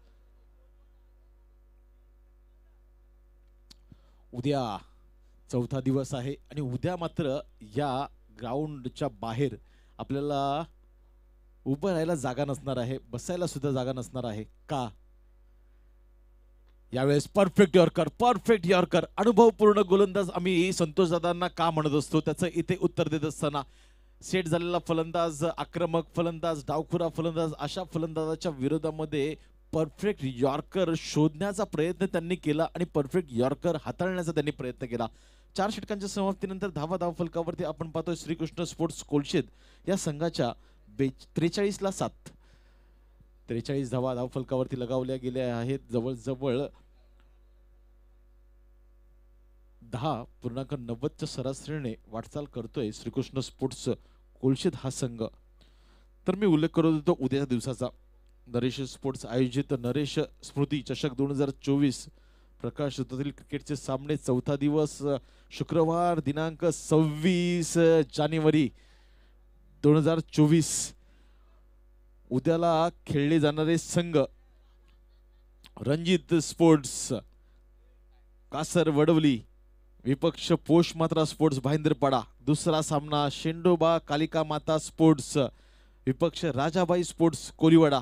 Speaker 1: उद्या चौथा दिवस आहे, आणि उद्या मात्र या ग्राउंडच्या बाहेर आपल्याला उभं राहायला जागा नसणार आहे, बसायला सुद्धा जागा नसणार आहे. का? यावेळेस परफेक्ट यॉर्कर अनुभवपूर्ण गोलंदाज आम्ही संतोष दादांना का म्हणत असतो त्याचं इथे उत्तर देत असताना, सेट झालेला फलंदाज, आक्रमक फलंदाज, डावखुरा फलंदाज, अशा फलंदाजाच्या विरोधामध्ये परफेक्ट यॉर्कर शोधण्याचा प्रयत्न त्यांनी केला आणि परफेक्ट यॉर्कर हाताळण्याचा त्यांनी प्रयत्न केला. 4 षटकांच्या समाप्तीनंतर धाव फलकावरती आपण पाहतोय श्रीकृष्ण स्पोर्ट्स कोलशेत या संघाच्या 43 ला 7. 43 धावा धाव फलकावरती लगावल्या गेल्या आहेत. जवळजवळ 10.90च्या सरासरीने वाटचाल करतोय श्रीकृष्ण स्पोर्ट्स कोलशेत हा संघ. तर मी उल्लेख करत होतो उद्याच्या दिवसाचा, नरेश स्पोर्ट्स आयोजित नरेश स्मृती चषक 2024 प्रकाश ऋतूतील क्रिकेटचे सामने. चौथा दिवस शुक्रवार दिनांक 26 जानेवारी 2024. उद्याला खेळले जाणारे संघ रणजित स्पोर्ट्स कासर वडवली, विपक्ष पोषमात्रा स्पोर्ट्स भाईंदरपाडा. दुसरा सामना शेंडोबा कालिका माता स्पोर्ट्स विपक्ष राजाबाई स्पोर्ट्स कोलीवाडा.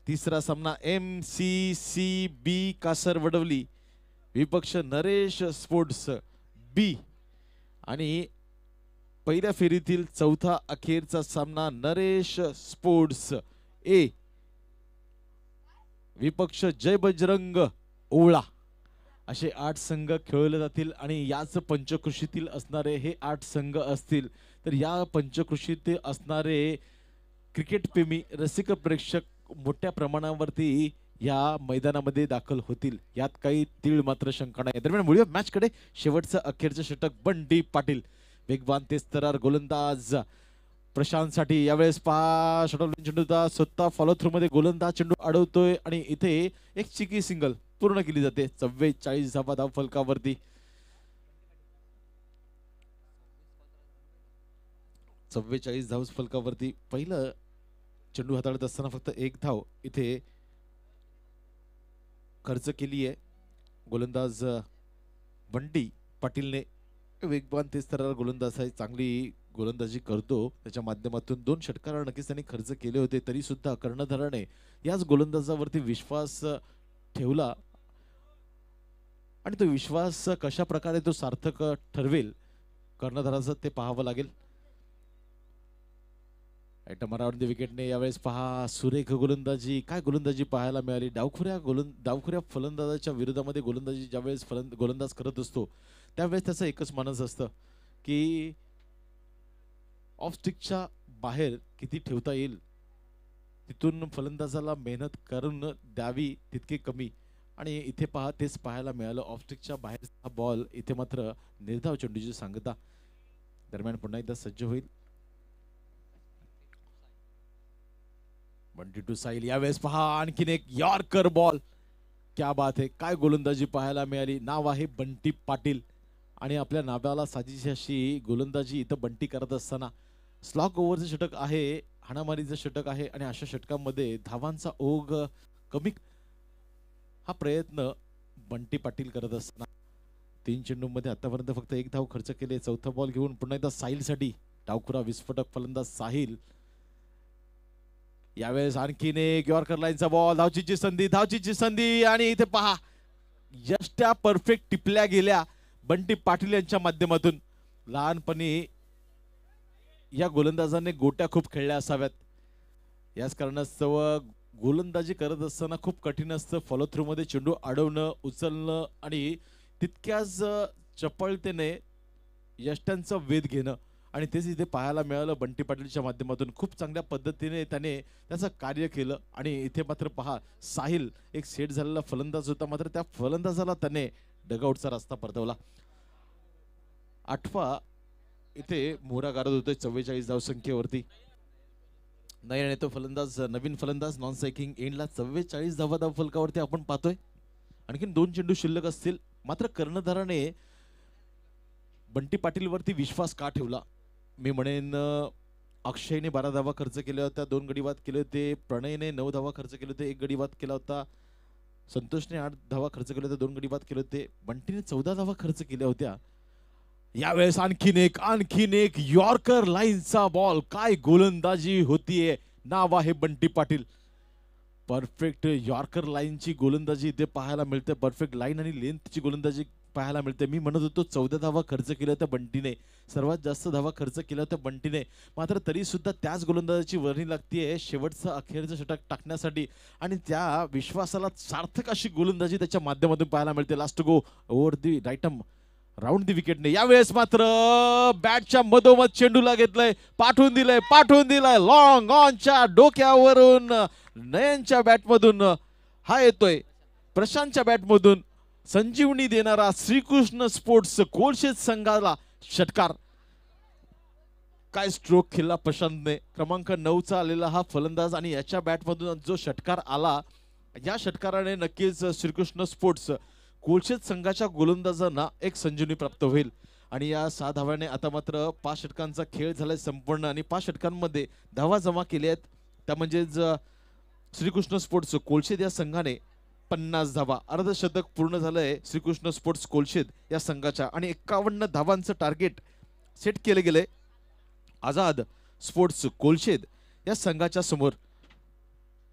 Speaker 1: तिसरा सामना MCCB कासर वडवली विपक्ष नरेश स्पोर्ट्स बी. आणि पहिल्या फेरीतील चौथा अखेरचा सामना नरेश स्पोर्ट्स ए विपक्ष जय बजरंग ओवळा. असे 8 संघ खेळले जातील, आणि याच पंचकृषीतील असणारे हे 8 संघ असतील. तर या पंचकृषीतील असणारे क्रिकेट प्रेमी रसिक प्रेक्षक मोठ्या प्रमाणावरती या मैदानामध्ये दाखल होतील, यात काही तीळ मात्र शंका नाही. दरम्यान वळूया मॅच कडे. शेवटचं अखेरचं षटक बंडी पाटील, वेगवान तेजतर्रार गोलंदाज प्रशांत साठी. यावेळेस चेंडूचा स्वतः फॉलो थ्रू मध्ये गोलंदाज चेंडू अडवतोय, आणि इथे एक चिकी सिंगल पूर्ण केली जाते. 44 धावा धाव फलकावरती. 44 धाव फलकावरती. पहिलं चेंडू हाताळत असताना फक्त 1 धाव इथे खर्च केली आहे गोलंदाज बंडी पाटीलने. वेगवान तेजतर्रार गोलंदाज आहे, चांगली गोलंदाजी करतो, त्याच्या माध्यमातून 2 षटकार नक्कीच त्यांनी खर्च केले होते. तरी सुद्धा कर्णधाराने याच गोलंदाजावरती विश्वास ठेवला, आणि तो विश्वास कशा प्रकारे तो सार्थक ठरवेल कर्णधाराचं ते पाहावं लागेल. आयटम अराउंड द विकेटने यावेळेस पहा सुरेख गोलंदाजी, काय गोलंदाजी पाहायला मिळाली. डावखुऱ्या फलंदाजाच्या विरोधामध्ये गोलंदाजी ज्यावेळेस गोलंदाज करत असतो त्यावेळेस त्याचं एकच मानस असतं की ऑफ स्टिकच्या बाहेर किती ठेवता येईल, तिथून फलंदाजाला मेहनत करून द्यावी तितके कमी. आणि इथे पहा तेच पाहायला मिळालं. ऑफ स्टिकच्या बाहेरचा बॉल, इथे मात्र निर्धाव चेंडूची सांगता. दरम्यान पुन्हा एकदा सज्ज होईल बंटी टू साहिल. यावेळेस पहा आणखीन एक यॉर्कर बॉल. क्या बात आहे, काय गोलंदाजी पाहायला मिळाली. नाव आहे बंटी पाटील आणि आपल्या नावाला साजेशी अशी गोलंदाजी इथं बंटी करत असताना स्लॉग ओव्हरचं षटक आहे, हाणामारीचं षटक आहे आणि अशा षटकांमध्ये धावांचा ओघ कमी हा प्रयत्न बंटी पाटील करत असताना 3 चेंडूंमध्ये आतापर्यंत फक्त 1 धाव खर्च केले. चौथा बॉल घेऊन पुन्हा एकदा साहिलसाठी डावखुरा विस्फोटक फलंदाज साहिल. यावेळेस आणखीन एक यॉर्कर लाईनचा बॉल, धावचीची संधी आणि इथे पहा यष्ट्या परफेक्ट टिपल्या गेल्या बंटी पाटील यांच्या माध्यमातून. लहानपणी या गोलंदाजाने गोट्या खूप खेळल्या असाव्यात, याच कारणास्तव गोलंदाजी करत असताना खूप कठीण असतं फॉलो थ्रू मध्ये चेंडू अडवणं, उचलणं आणि तितक्याच चपळतेने यष्ट्यांचा वेध घेणं. आणि तेच इथे पाहायला मिळालं बंटी पाटीलच्या माध्यमातून. खूप चांगल्या पद्धतीने त्याने त्याचं कार्य केलं. आणि इथे मात्र पहा साहिल एक सेट झालेला फलंदाज होता, मात्र त्या फलंदाजाला त्याने डगआउटचा रस्ता परतवला. 8वा इथे मोहरा गारद होतोय 44 धावसंख्येवरती. नाही तो फलंदाज, नवीन फलंदाज नॉन स्ट्रायकिंग एंडला 44 धावा फलकावरती आपण पाहतोय. आणखीन 2 चेंडू शिल्लक असतील, मात्र कर्णधाराने बंटी पाटील वरती विश्वास का ठेवला. मी म्हणेन अक्षयने 12 धावा खर्च केल्या होत्या, 2 गडी बाद केले होते. प्रणयने 9 धावा खर्च केले होते, 1 गडी बाद केला होता. संतोषने 8 धावा खर्च केले होते, 2 गडी बाद केले होते. बंटीने 14 धावा खर्च केल्या होत्या. यावेळेस आणखीन एक यॉर्कर लाईनचा बॉल. काय गोलंदाजी होतीये. नाव आहे बंटी पाटील. परफेक्ट यॉर्कर लाईनची गोलंदाजी इथे पाहायला मिळते. परफेक्ट लाईन आणि लेंथची गोलंदाजी पाहायला मिळते. मी म्हणत होतो 14 धावा खर्च केल्या होत्या बंटीने, सर्वात जास्त धावा खर्च केल्या होत्या बंटीने, मात्र तरी सुद्धा त्याच गोलंदाजाची वर्णी लागतीये शेवटचं अखेरचं षटक टाकण्यासाठी. आणि त्या विश्वासाला सार्थक अशी गोलंदाजी त्याच्या माध्यमातून पाहायला मिळते. Last go over the right arm round the विकेटने. यावेळेस मात्र बॅटच्या मधोमध चेंडूला घेतलंय, पाठवून दिलंय लॉंग ऑनच्या डोक्यावरून. नयनच्या बॅटमधून हा येतोय, प्रशांतच्या बॅटमधून संजीवनी देणारा श्रीकृष्ण स्पोर्ट्स कोलशेत संघाला षटकार. काय स्ट्रोक खेळला प्रशांतने. क्रमांक 9चा आलेला हा फलंदाज आणि याच्या बॅटमधून जो षटकार आला, या षटकाराने नक्कीच श्रीकृष्ण स्पोर्ट्स कोलशेत संघाच्या गोलंदाजांना एक संजीवनी प्राप्त होईल. आणि या 6 धाव्याने आता मात्र 5 षटकांचा खेळ झालाय संपूर्ण आणि 5 षटकांमध्ये धावा जमा केल्या आहेत. त्या म्हणजेच श्रीकृष्ण स्पोर्ट्स कोलशेत या संघाने 50 धावा, अर्धशतक पूर्ण झालंय श्रीकृष्ण स्पोर्ट्स कोलशेत या संघाच्या. आणि 51 धावांचं टार्गेट सेट केले गेले आझाद स्पोर्ट्स कोलशेत या संघाच्या समोर.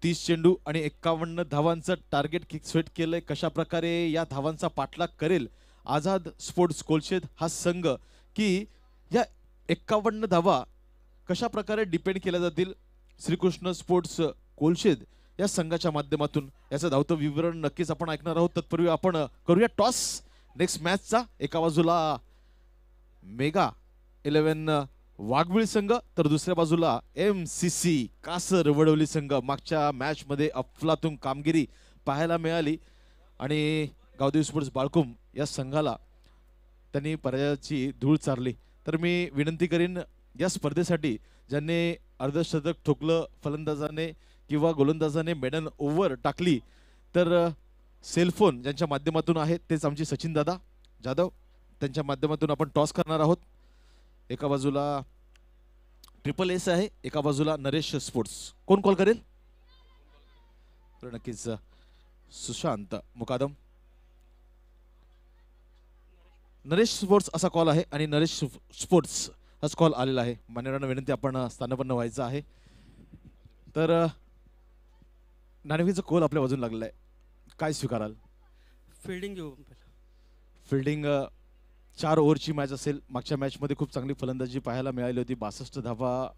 Speaker 1: 30 चेंडू आणि 51 धावांचं टार्गेट सेट केलंय. कशा प्रकारे या धावांचा पाठलाग करेल आझाद स्पोर्ट्स कोलशेत हा संघ, की या 51 धावा कशा प्रकारे डिपेंड केल्या जातील श्रीकृष्ण स्पोर्ट्स कोलशेत या संघाच्या माध्यमातून, याचं धावतं विवरण नक्कीच आपण ऐकणार आहोत. तत्पूर्वी आपण करूया टॉस नेक्स्ट मॅचचा. एका बाजूला मेगा 11 वाघबीळ संघ तर दुसऱ्या बाजूला MCC कासर वडवली संघ. मागच्या मॅच मध्ये अफलातून कामगिरी पाहायला मिळाली आणि गावदेवी स्पोर्ट्स बाळकुम या संघाला त्यांनी पराजयाची धूळ चारली. तर मी विनंती करीन या स्पर्धेसाठी ज्यांनी अर्धशतक ठोकलं फलंदाजाने किंवा गोलंदाजाने मेडन ओव्हर टाकली, तर सेलफोन ज्यांच्या माध्यमातून आहे तेच आमचे सचिन दादा जाधव, त्यांच्या माध्यमातून आपण टॉस करणार आहोत. एका बाजूला SSS आहे, एका बाजूला नरेश स्पोर्ट्स. कोण कॉल करेल? तर नक्कीच सुशांत मुकादम. नरेश स्पोर्ट्स असा कॉल आहे आणि नरेश स्पोर्ट्स हाच कॉल आलेला आहे. मान्यवरांना विनंती आपण स्थानापन्न व्हायचं आहे. तर नाणेफेकीचा कॉल आपल्या बाजूला लागलेला आहे, काय स्वीकाराल?
Speaker 2: फिल्डिंग घेऊ.
Speaker 1: फिल्डिंग 4 ओव्हरची मॅच असेल. मागच्या मॅच मध्ये खूप चांगली फलंदाजी पाहायला मिळाली होती. 62 धावा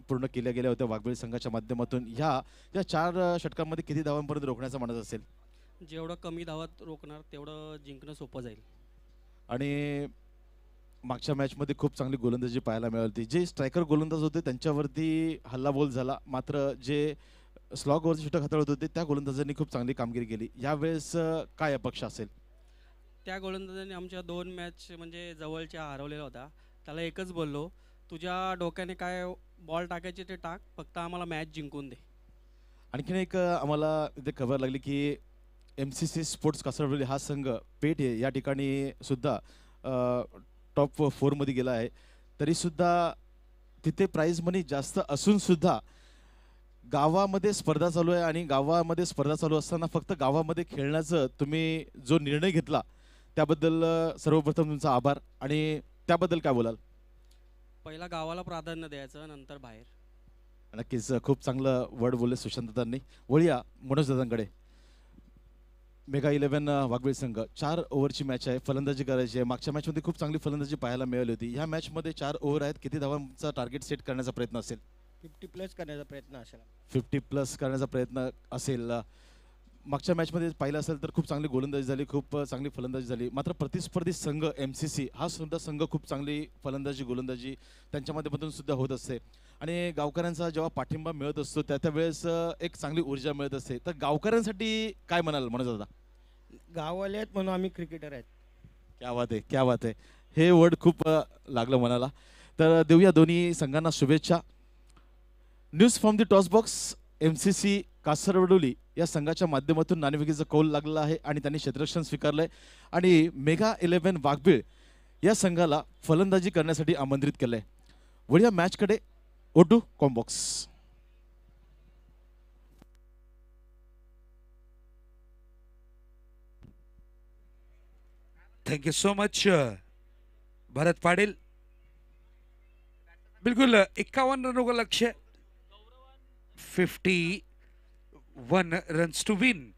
Speaker 1: पूर्ण केल्या गेल्या होत्या वाघबीळ संघाच्या माध्यमातून. या 4 षटकांमध्ये किती धावांपर्यंत रोखण्याचा मानस असेल?
Speaker 2: जेवढं कमी धावात रोखणार तेवढं जिंकणं सोपं जाईल.
Speaker 1: आणि मागच्या मॅचमध्ये खूप चांगली गोलंदाजी पाहायला मिळाली. जे स्ट्रायकर गोलंदाज होते त्यांच्यावरती हल्लाबोल झाला, मात्र जे स्लॉगवरचे षटक हाताळत होते त्या गोलंदाजांनी खूप चांगली कामगिरी केली. यावेळेस काय अपेक्षा असेल?
Speaker 2: त्या गोलंदाजांनी आमच्या 2 मॅच म्हणजे जवळच्या हरवलेल्या होत्या. त्याला एकच बोललो, तुझ्या डोक्याने काय बॉल टाकायचे ते टाक, फक्त आम्हाला मॅच जिंकून दे.
Speaker 1: आणखीन एक आम्हाला इथे खबर लागली की MCC स्पोर्ट्स कासरवली हा संघ पेठ या ठिकाणी सुद्धा टॉप 4 मध्ये गेला आहे. तरी सुद्धा तिथे प्राइज मनी जास्त असून सुद्धा गावामध्ये स्पर्धा चालू आहे आणि गावामध्ये स्पर्धा चालू असताना फक्त गावामध्ये खेळण्याचं तुम्ही जो निर्णय घेतला त्याबद्दल सर्वप्रथम तुमचा आभार. आणि त्याबद्दल काय बोलाल?
Speaker 2: पहिला गावाला प्राधान्य द्यायचं, नंतर बाहेर.
Speaker 1: नक्कीच खूप चांगलं वर्ड बोलले सुशांतदांनी. वळूया मनोज दादांकडे. मेगा 11 वाघबीळ संघ 4 ओव्हरची मॅच आहे, फलंदाजी करायची आहे. मागच्या मॅचमध्ये खूप चांगली फलंदाजी पाहायला मिळाली होती. ह्या मॅचमध्ये 4 ओव्हर आहेत, किती धावांचा टार्गेट सेट करण्याचा प्रयत्न असेल?
Speaker 3: 50+ करण्याचा प्रयत्न असेल.
Speaker 1: 50+ करण्याचा प्रयत्न असेल. मागच्या मॅचमध्ये पाहिलं असेल तर खूप चांगली गोलंदाजी झाली, खूप चांगली फलंदाजी झाली. मात्र प्रतिस्पर्धी संघ MCC हा सुद्धा संघ खूप चांगली फलंदाजी गोलंदाजी त्यांच्या माध्यमातून सुद्धा होत असते. आणि गावकऱ्यांचा जेव्हा पाठिंबा मिळत असतो त्या वेळेस एक चांगली ऊर्जा मिळत असते. तर गावकऱ्यांसाठी काय म्हणाल मनोज दादा?
Speaker 3: गाववाले आहेत म्हणून आम्ही क्रिकेटर आहेत.
Speaker 1: क्या बात आहे, क्या बात आहे. हे वर्ड खूप लागलं मनाला. तर देऊया दोन्ही संघांना शुभेच्छा. News from the toss box MCC कासरवडोली या संघाच्या माध्यमातून नाणेफेकीचा कौल लागलेला आहे आणि त्यांनी क्षेत्ररक्षण स्वीकारलंय आणि मेगा 11 वाघबीळ या संघाला फलंदाजी करण्यासाठी आमंत्रित केलंय. वळूया मॅचकडे. ओटू कॉम्बॉक्स.
Speaker 4: Thank you so much Bharat Patil. बिल्कुल 51 रनों का लक्ष्य, 51 runs to win.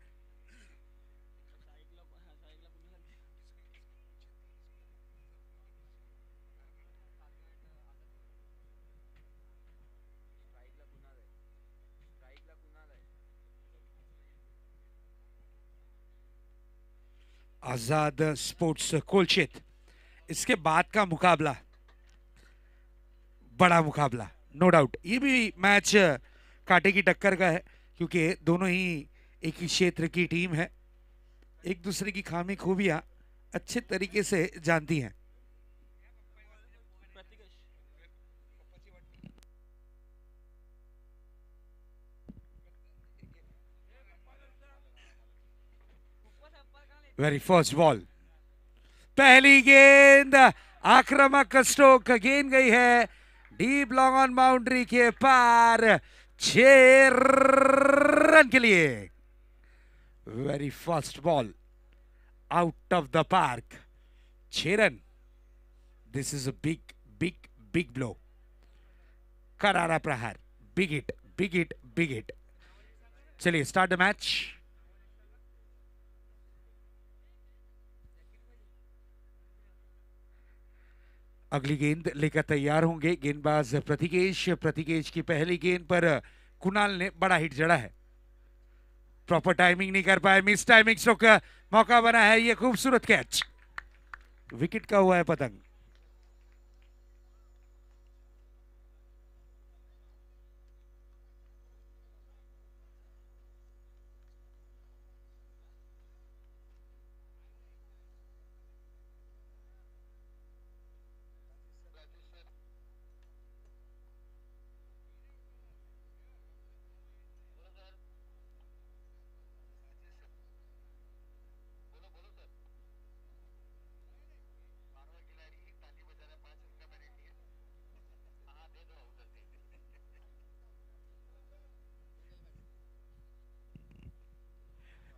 Speaker 4: Azad sports Kolshet. इसके बाद का मुकाबला बड़ा मुकाबला नो डाउट. ये भी मैच कांटे की टक्कर का है क्योंकि दोनों ही एक ही क्षेत्र की टीम है, एक दूसरे की खामी खूबियां अच्छे तरीके से जानती हैं. वेरी फर्स्ट बॉल, पहली गेंद आक्रामक स्ट्रोक, गेंद गई है डीप लॉन्ग ऑन बाउंड्री के पार 6 रन के लिए. Very first ball out of the park, 6 run. This is a big big big blow. करारा प्रहार, big hit big hit big hit. चलिए स्टार्ट द मैच. अगली गेंद लेकर तैयार होंगे गेंदबाज प्रतिकेश. प्रतिकेश की पहली गेंद पर कुणाल ने बड़ा हिट जड़ा है, प्रॉपर टाइमिंग नहीं कर पाए, मिस टाइमिंग स्ट्रोक का मौका बना है. ये खूबसूरत कैच, विकेट का हुआ है पतंग.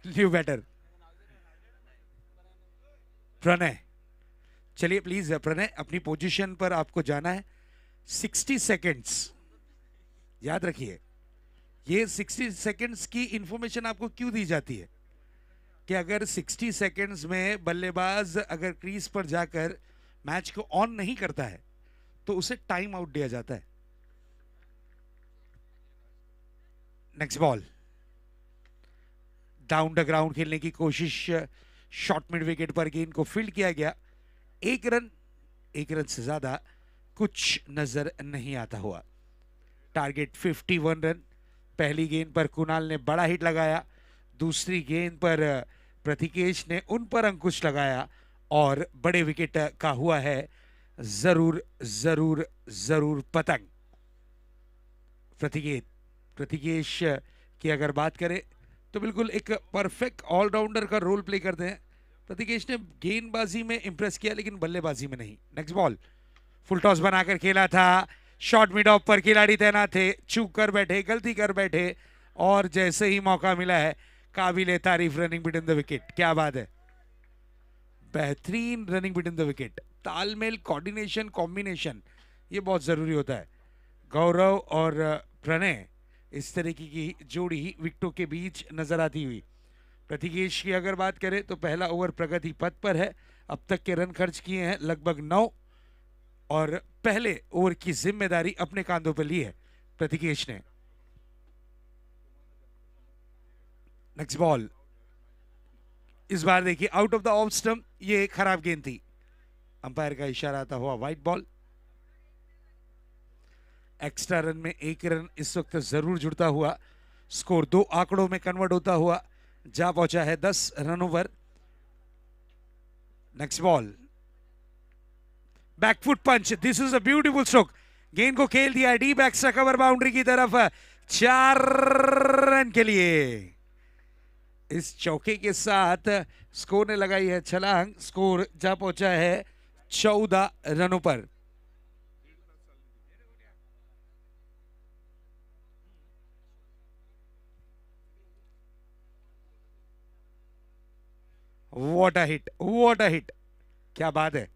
Speaker 4: न्यू बैटर प्रणय. चलिए प्लीज प्रणय, अपनी पोजीशन पर आपको जाना है. 60 सेकेंड्स याद रखिए. ये 60 सेकेंड्स की इंफॉर्मेशन आपको क्यों दी जाती है कि अगर 60 सेकेंड्स में बल्लेबाज अगर क्रीज पर जाकर मैच को ऑन नहीं करता है तो उसे टाइम आउट दिया जाता है. Next ball, down the ground खेलने की कोशिश, शॉर्ट मिड विकेट पर गेंद को फील्ड किया गया। एक रन से ज्यादा कुछ नजर नहीं आता हुआ। Target 51 run. पहली गेंद पर कुणाल ने बड़ा हिट लगाया, दूसरी गेंद पर प्रतीकेश ने उन पर अंकुश लगाया और बड़े विकेट का हुआ है जरूर जरूर जरूर पतंग। प्रतीकेश की अगर बात करें तो बिल्कुल एक परफेक्ट ऑलराउंडर का रोल प्ले करते हैं। प्रतीकेश ने गेंदबाजी में इंप्रेस किया लेकिन बल्लेबाजी में नहीं। नेक्स्ट बॉल, फुल टॉस बनाकर खेला था, शॉर्ट मिड ऑफ पर खिलाड़ी तैनात थे, चूक कर बैठे, गलती कर बैठे और जैसे ही मौका मिला है काबिल तारीफ रनिंग बिटवीन द विकेट। क्या बात है, बेहतरीन रनिंग बिटवीन द विकेट। तालमेल, कोऑर्डिनेशन, कॉम्बिनेशन ये बहुत जरूरी होता है। गौरव और प्रणय इस तरीके की जोड़ी विकेटों के बीच नजर आती हुई। प्रतीकेश की अगर बात करें तो पहला ओवर प्रगति पथ पर है, अब तक के रन खर्च किए हैं लगभग 9 और पहले ओवर की जिम्मेदारी अपने कांधों पर ली है प्रतीकेश ने। नेक्स्ट बॉल, इस बार देखिए out of the off stump, ये खराब गेंद थी, अंपायर का इशारा आता हुआ वाइट बॉल। एक्स्ट्रा रन में 1 रन इस वक्त जरूर जुड़ता हुआ, स्कोर 2 आंकड़ों में कन्वर्ट होता हुआ जा पहुंचा है 10 रनों पर। नेक्स्ट बॉल, बैकफुट पंच, दिस इज अ ब्यूटीफुल स्ट्रोक। गेंद को खेल दिया डीप एक्स्ट्रा कवर बाउंड्री की तरफ, 4 रन के लिए। इस चौके के साथ स्कोर ने लगाई है छलांग, स्कोर जा पहुंचा है 14 रनों पर। What a hit, what a hit, क्या बात है।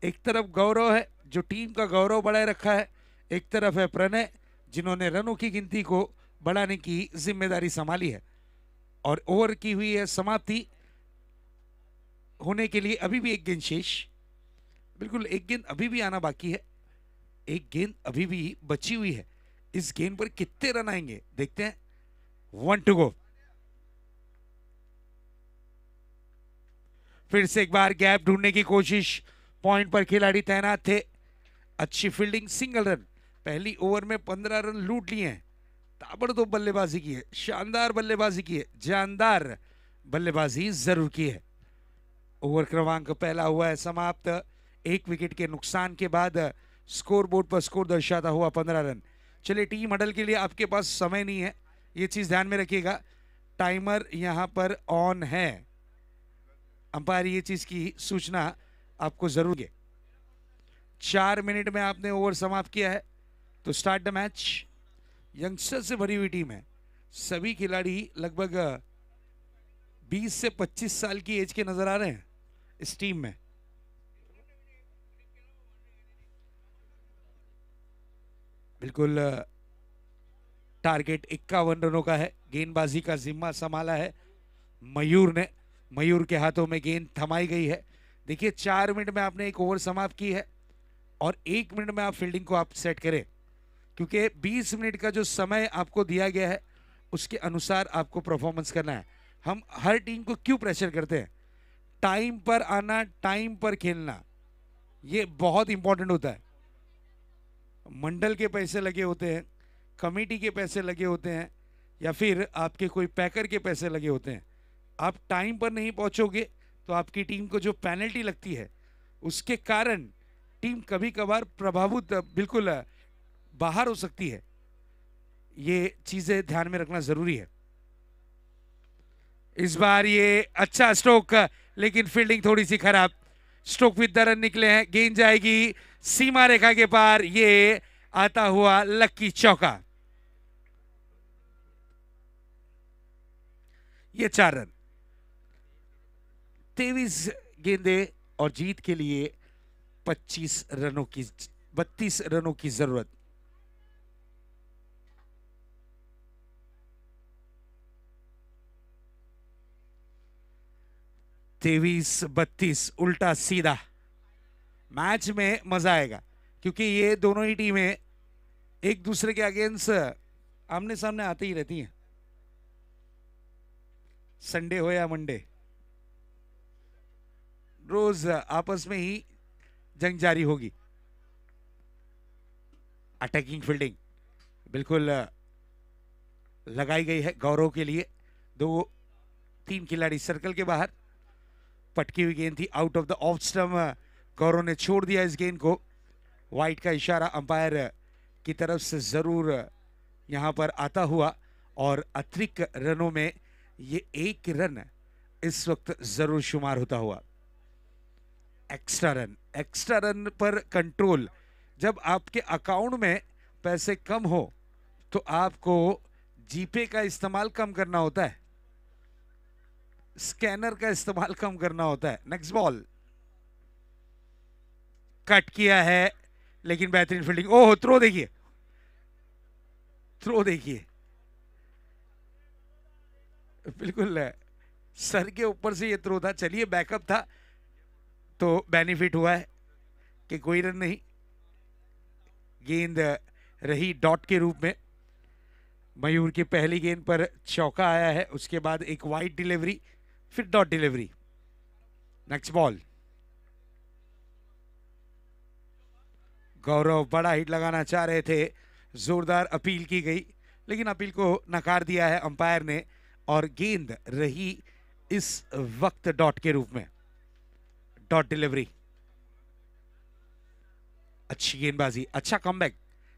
Speaker 4: एक तरफ गौरव है जो टीम का गौरव बढ़ाए रखा है, एक तरफ है प्रणय जिन्होंने रनों की गिनती को बढ़ाने की जिम्मेदारी संभाली है। और ओवर की हुई है समाप्ति होने के लिए अभी भी एक गेंद शेष, बिल्कुल एक गेंद अभी भी आना बाकी है, एक गेंद अभी भी बची हुई है। इस गेंद पर कितने रन आएंगे देखते हैं। 1 टू गो। फिर से एक बार गैप ढूंढने की कोशिश, पॉइंट पर खिलाड़ी तैनात थे, अच्छी फील्डिंग, सिंगल रन। पहली ओवर में 15 रन लूट लिए हैं, ताबड़तोड़ बल्लेबाजी की है, शानदार बल्लेबाजी की है, जानदार बल्लेबाजी जरूर की है। ओवर क्रमांक पहला हुआ है समाप्त, 1 विकेट के नुकसान के बाद स्कोर बोर्ड पर स्कोर दर्शाता हुआ 15 रन। चलिए टीम हडल के लिए आपके पास समय नहीं है, ये चीज ध्यान में रखिएगा, टाइमर यहां पर ऑन है, अंपायर ये चीज की सूचना आपको जरूर है। 4 मिनट में आपने ओवर समाप्त किया है तो स्टार्ट द मैच। यंगस्टर से भरी हुई टीम है, सभी खिलाड़ी लगभग 20 से 25 साल की एज के नजर आ रहे हैं इस टीम में। बिल्कुल टारगेट 51 रनों का है, गेंदबाजी का जिम्मा संभाला है मयूर ने, मयूर के हाथों में गेंद थमाई गई है। देखिए 4 मिनट में आपने एक ओवर समाप्त की है और 1 मिनट में आप फील्डिंग को आप सेट करें, क्योंकि 20 मिनट का जो समय आपको दिया गया है उसके अनुसार आपको परफॉर्मेंस करना है। हम हर टीम को क्यों प्रेशर करते हैं, टाइम पर आना, टाइम पर खेलना, ये बहुत इंपॉर्टेंट होता है। मंडल के पैसे लगे होते हैं, कमेटी के पैसे लगे होते हैं, या फिर आपके कोई पैकर के पैसे लगे होते हैं। आप टाइम पर नहीं पहुंचोगे तो आपकी टीम को जो पेनल्टी लगती है उसके कारण टीम कभी कभार प्रभावित, बिल्कुल बाहर हो सकती है। ये चीजें ध्यान में रखना जरूरी है। इस बार ये अच्छा स्ट्रोक, लेकिन फील्डिंग थोड़ी सी खराब, स्ट्रोक विद द रन निकले हैं, गेंद जाएगी सीमा रेखा के पार, ये आता हुआ लक्की चौका, ये 4 रन, 23 गेंदे और जीत के लिए 32 रनों की जरूरत। तेईस 32 उल्टा सीधा, मैच में मजा आएगा क्योंकि ये दोनों ही टीमें एक दूसरे के अगेंस्ट आमने सामने आती ही रहती हैं। संडे हो या मंडे, रोज आपस में ही जंग जारी होगी। अटैकिंग फील्डिंग बिल्कुल लगाई गई है गौरव के लिए। 2-3 खिलाड़ी सर्कल के बाहर। पटकी हुई गेंद थी out of the off stump. Gaurav ने छोड़ दिया इस गेंद को। वाइट का इशारा अंपायर की तरफ से जरूर यहां पर आता हुआ और अतिरिक्त रनों में ये 1 रन इस वक्त जरूर शुमार होता हुआ। एक्स्ट्रा रन पर कंट्रोल। जब आपके अकाउंट में पैसे कम हो तो आपको जीपे का इस्तेमाल कम करना होता है, स्कैनर का इस्तेमाल कम करना होता है। नेक्स्ट बॉल कट किया है लेकिन बेहतरीन फील्डिंग। ओह थ्रो देखिए, थ्रो देखिए, बिल्कुल सर के ऊपर से ये थ्रो था। चलिए बैकअप था तो बेनिफिट हुआ है कि कोई रन नहीं। गेंद रही डॉट के रूप में। मयूर की पहली गेंद पर चौका आया है, उसके बाद एक वाइड डिलीवरी, फिर डॉट डिलीवरी। नेक्स्ट बॉल गौरव बड़ा हिट लगाना चाह रहे थे, जोरदार अपील की गई लेकिन अपील को नकार दिया है अंपायर ने और गेंद रही इस वक्त डॉट के रूप में। डॉट डिलीवरी, अच्छी गेंदबाजी, अच्छा कमबैक।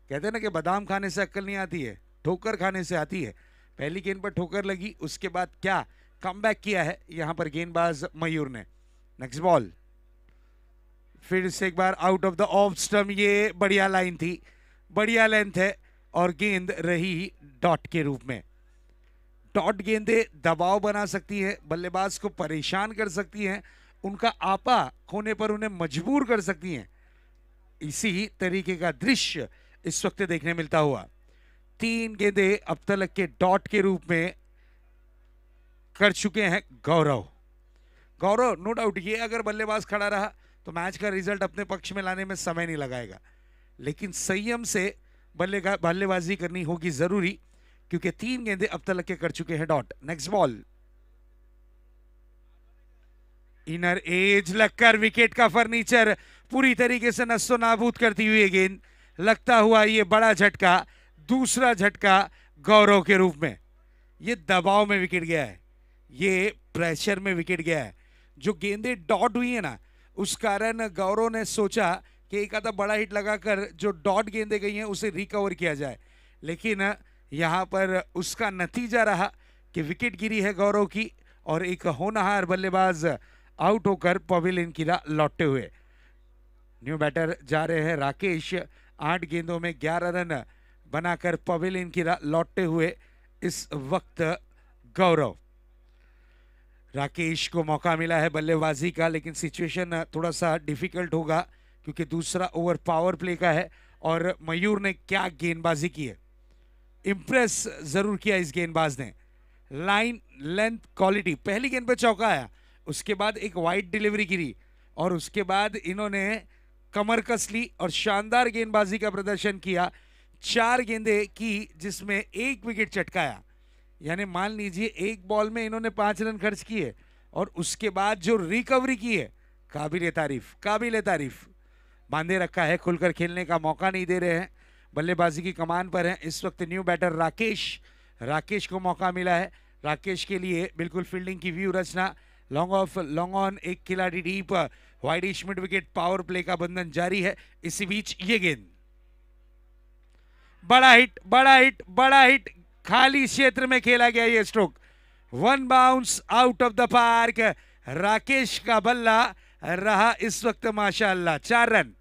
Speaker 4: कहते हैं ना कि बादाम खाने से अक्ल नहीं आती है, ठोकर खाने से आती है। पहली गेंद पर ठोकर लगी, उसके बाद क्या कमबैक किया है यहां पर गेंदबाज मयूर ने। नेक्स्ट बॉल फिर से एक बार out of the off stump. ये बढ़िया लाइन थी, बढ़िया लेंथ है और गेंद रही डॉट के रूप में। डॉट गेंदें दबाव बना सकती है, बल्लेबाज को परेशान कर सकती हैं, उनका आपा खोने पर उन्हें मजबूर कर सकती हैं। इसी तरीके का दृश्य इस वक्त देखने मिलता हुआ। 3 गेंदें अब तक के डॉट के रूप में कर चुके हैं गौरव। नो डाउट ये अगर बल्लेबाज खड़ा रहा तो मैच का रिजल्ट अपने पक्ष में लाने में समय नहीं लगाएगा, लेकिन संयम से बल्लेबाजी करनी होगी जरूरी, क्योंकि 3 गेंदें अब तक के कर चुके हैं dot. Next ball inner age लगकर विकेट का फर्नीचर पूरी तरीके से नस्तो नाबूद करती हुई गेंद। लगता हुआ ये बड़ा झटका, दूसरा झटका गौरव के रूप में। ये दबाव में विकेट गया है, ये प्रेशर में विकेट गया है। जो गेंदें डॉट हुई है ना, उस कारण गौरव ने सोचा कि एक आधा बड़ा हिट लगाकर जो डॉट गेंदें गई हैं उसे रिकवर किया जाए, लेकिन यहां पर उसका नतीजा रहा कि विकेट गिरी है गौरव की और एक होनहार बल्लेबाज आउट होकर पवेलियन की राह लौटते हुए। न्यू बैटर जा रहे हैं राकेश, 8 गेंदों में 11 रन बनाकर पवेलियन की राह लौटते हुए इस वक्त गौरव। राकेश को मौका मिला है बल्लेबाजी का, लेकिन सिचुएशन थोड़ा सा डिफिकल्ट होगा क्योंकि दूसरा ओवर पावर प्ले का है। और मयूर ने क्या गेंदबाजी की है, इंप्रेस जरूर किया इस गेंदबाज ने। Line, length, quality. पहली गेंद पे चौका आया, उसके बाद एक वाइड डिलीवरी गिरी और उसके बाद इन्होंने कमर कस ली और शानदार गेंदबाजी का प्रदर्शन किया। 4 गेंदें की जिसमें 1 विकेट चटकाया, यानी मान लीजिए एक बॉल में इन्होंने 5 रन खर्च किए और उसके बाद जो रिकवरी की है, काबिल तारीफ, काबिल तारीफ। बांधे रखा है, खुलकर खेलने का मौका नहीं दे रहे हैं, बल्लेबाजी की कमान पर है इस वक्त न्यू बैटर राकेश को मौका मिला है। राकेश के लिए बिल्कुल फील्डिंग की व्यू रचना, लॉन्ग ऑफ, लॉन्ग ऑन, एक खिलाड़ी deep, widish mid wicket, power play का बंधन जारी है। इसी बीच ये गेंद, बड़ा हिट, खाली क्षेत्र में खेला गया ये stroke, 1 bounce out of the park. Rakesh का बल्ला रहा इस वक्त माशाअल्लाह 4 रन।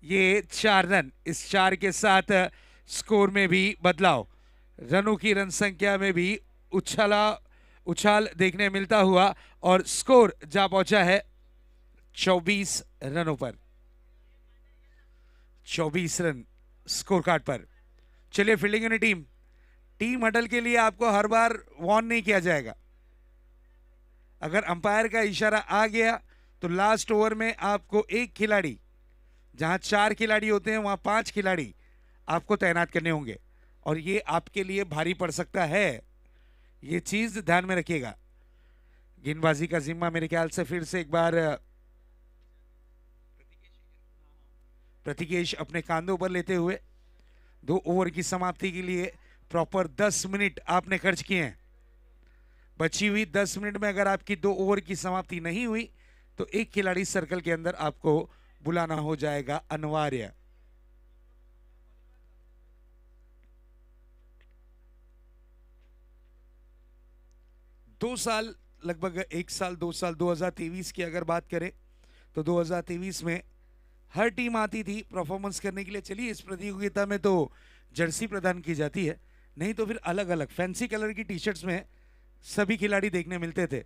Speaker 4: ये 4 रन, इस 4 के साथ स्कोर में भी बदलाव, रनों की रन संख्या में भी उछाल देखने मिलता हुआ और स्कोर जा पहुंचा है 24 रनों पर। 24 रन स्कोर कार्ड पर। चलिए फील्डिंग यूनिट टीम हडल के लिए आपको हर बार वार्न नहीं किया जाएगा। अगर अंपायर का इशारा आ गया तो लास्ट ओवर में आपको एक खिलाड़ी, जहां 4 खिलाड़ी होते हैं वहां 5 खिलाड़ी आपको तैनात करने होंगे और ये आपके लिए भारी पड़ सकता है, ये चीज ध्यान में रखिएगा। गेंदबाजी का जिम्मा मेरे ख्याल से फिर से एक बार प्रतिकेश अपने कांधों पर लेते हुए 2 ओवर की समाप्ति के लिए प्रॉपर 10 मिनट आपने खर्च किए हैं। बची हुई 10 मिनट में अगर आपकी 2 ओवर की समाप्ति नहीं हुई तो एक खिलाड़ी सर्कल के अंदर आपको बुलाना हो जाएगा अनिवार्य। दो साल, लगभग 1 साल 2 साल 2023 की अगर बात करें तो 2023 में हर टीम आती थी परफॉर्मेंस करने के लिए। चलिए, इस प्रतियोगिता में तो जर्सी प्रदान की जाती है, नहीं तो फिर अलग अलग फैंसी कलर की टी शर्ट्स में सभी खिलाड़ी देखने मिलते थे।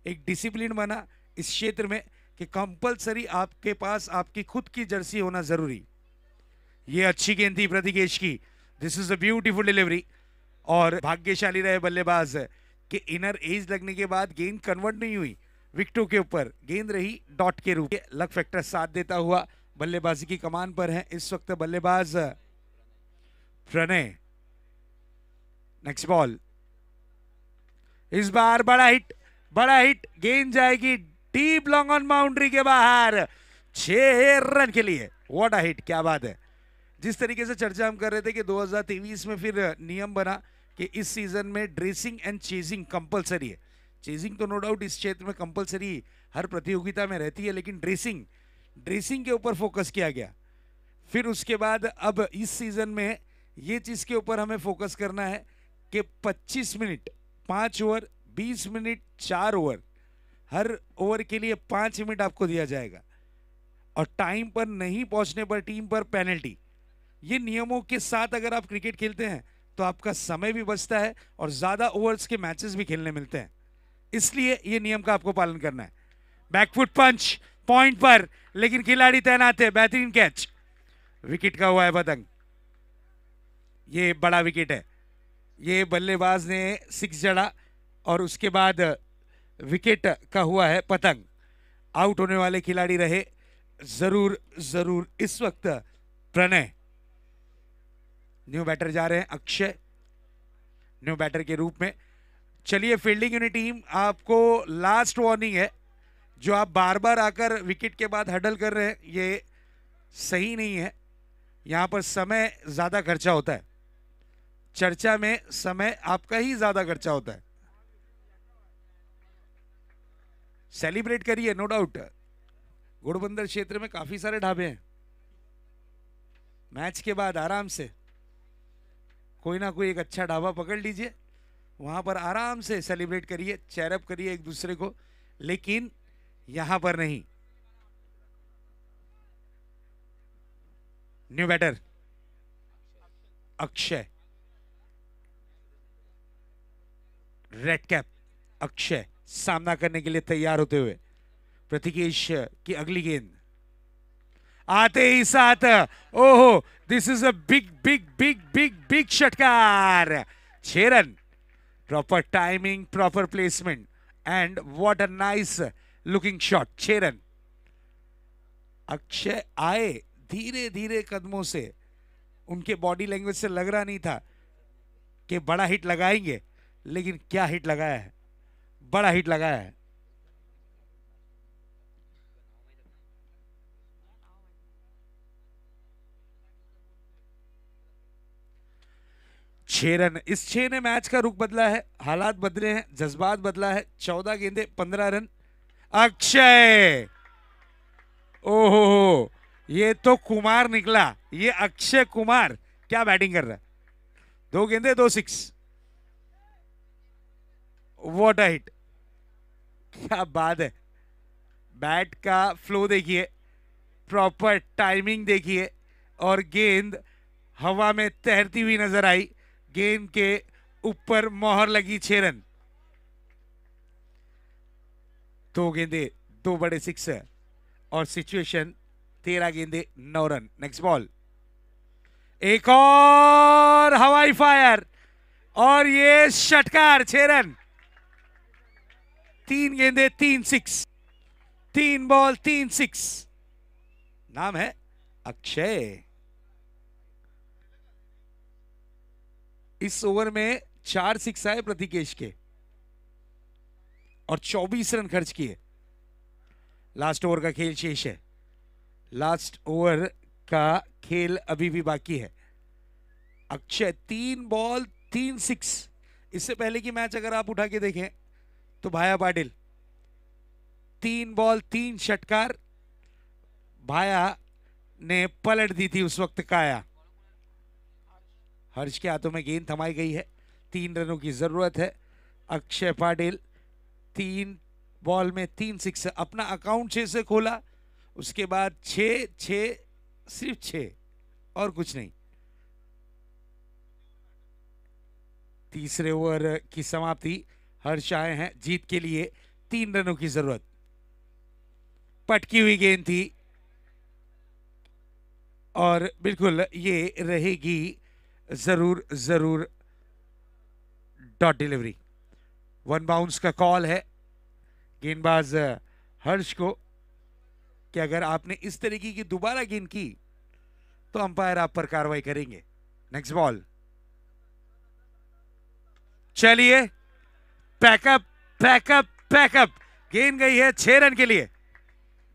Speaker 4: एक डिसिप्लिन बना इस क्षेत्र में कि कंपलसरी आपके पास आपकी खुद की जर्सी होना जरूरी। ये अच्छी गेंद थी प्रतिकेश की, दिस इज अ ब्यूटीफुल डिलीवरी। और भाग्यशाली रहे बल्लेबाज कि इनर एज लगने के बाद गेंद कन्वर्ट नहीं हुई विकेटों के ऊपर, गेंद रही डॉट के रूप में। लक फैक्टर साथ देता हुआ बल्लेबाजी की कमान पर है इस वक्त बल्लेबाज प्रणय। नेक्स्ट बॉल, इस बार बड़ा हिट, गेंद जाएगी डीप लॉन्ग ऑन बाउंड्री के बाहर 6 रन के लिए। व्हाट अ हिट, क्या बात है। जिस तरीके से चर्चा हम कर रहे थे कि 2023 में फिर नियम बना कि इस सीजन में ड्रेसिंग एंड चेजिंग कंपलसरी है। चेजिंग तो नो डाउट इस क्षेत्र में कंपलसरी हर प्रतियोगिता में रहती है, लेकिन ड्रेसिंग के ऊपर फोकस किया गया। फिर उसके बाद अब इस सीजन में ये चीज के ऊपर हमें फोकस करना है कि 25 मिनट 5 ओवर, 20 मिनट 4 ओवर, हर ओवर के लिए 5 मिनट आपको दिया जाएगा और टाइम पर नहीं पहुंचने पर टीम पर पेनल्टी। ये नियमों के साथ अगर आप क्रिकेट खेलते हैं तो आपका समय भी बचता है और ज्यादा ओवर्स के मैचेस भी खेलने मिलते हैं, इसलिए ये नियम का आपको पालन करना है। बैकफुट पंच पॉइंट पर, लेकिन खिलाड़ी तैनात है। बेहतरीन कैच, विकेट का हुआ है पतंग। ये बड़ा विकेट है, ये बल्लेबाज ने 6 जड़ा और उसके बाद विकेट का हुआ है पतंग। आउट होने वाले खिलाड़ी रहे जरूर इस वक्त प्रणय। न्यू बैटर जा रहे हैं अक्षय न्यू बैटर के रूप में। चलिए, फील्डिंग यूनिट टीम, आपको लास्ट वार्निंग है। जो आप बार बार आकर विकेट के बाद हडल कर रहे हैं ये सही नहीं है। यहां पर समय ज्यादा खर्चा होता है, चर्चा में समय आपका ही ज्यादा खर्चा होता है। सेलिब्रेट करिए, नो डाउट। घोड़बंदर क्षेत्र में काफी सारे ढाबे हैं, मैच के बाद आराम से कोई ना कोई एक अच्छा ढाबा पकड़ लीजिए, वहां पर आराम से सेलिब्रेट करिए, चेयरअप करिए एक दूसरे को, लेकिन यहां पर नहीं। न्यू बैटर अक्षय, रेड कैप अक्षय सामना करने के लिए तैयार होते हुए प्रतिकेश की अगली गेंद आते ही साथ, ओहो, दिस इज अ बिग षटकार। 6 run, proper timing, proper placement and what a nice looking shot. 6 run. Akshay आए धीरे धीरे कदमों से, उनके बॉडी लैंग्वेज से लग रहा नहीं था कि बड़ा हिट लगाएंगे, लेकिन क्या हिट लगाया है, बड़ा हिट लगाया है। छह रन। इस 6 ने मैच का रुख बदला है, हालात बदले हैं, जज्बात बदला है। 14 गेंदे 15 रन। अक्षय, ओहो, ये तो कुमार निकला, ये अक्षय कुमार क्या बैटिंग कर रहा है। 2 गेंदे 2 6। व्हाट अ हिट, क्या बात है। बैट का फ्लो देखिए, प्रॉपर टाइमिंग देखिए, और गेंद हवा में तैरती हुई नजर आई, गेंद के ऊपर मोहर लगी। 6 रन। 2 गेंदे 2 बड़े 6 है और सिचुएशन 13 गेंदे 9 रन। नेक्स्ट बॉल, एक और हवाई फायर और ये षटकार। 6 रन, 3 गेंदे 3 6, 3 बॉल 3 6। नाम है अक्षय। इस ओवर में 4 6 आए प्रतिकेश के। और 24 रन खर्च किए। लास्ट ओवर का खेल शेष है, लास्ट ओवर का खेल अभी भी बाकी है। अक्षय 3 बॉल 3 6। इससे पहले की मैच अगर आप उठा के देखें तो भाया पाटिल 3 बॉल 3 षटकार, भाया ने पलट दी थी उस वक्त काया। हर्ष के हाथों में गेंद थमाई गई है, 3 रनों की जरूरत है। अक्षय पाटिल 3 बॉल में 3 6, अपना अकाउंट 6 से खोला, उसके बाद 6 6, सिर्फ 6 और कुछ नहीं। तीसरे ओवर की समाप्ति, हर्ष आए हैं जीत के लिए, 3 रनों की जरूरत। पटकी हुई गेंद थी और बिल्कुल ये रहेगी जरूर जरूर डॉट डिलीवरी। 1 बाउंस का कॉल है गेंदबाज हर्ष को कि अगर आपने इस तरीके की दोबारा गेंद की तो अंपायर आप पर कार्रवाई करेंगे। नेक्स्ट बॉल, चलिए पैकअप पैकअप पैकअप। गेंद गई है 6 रन के लिए।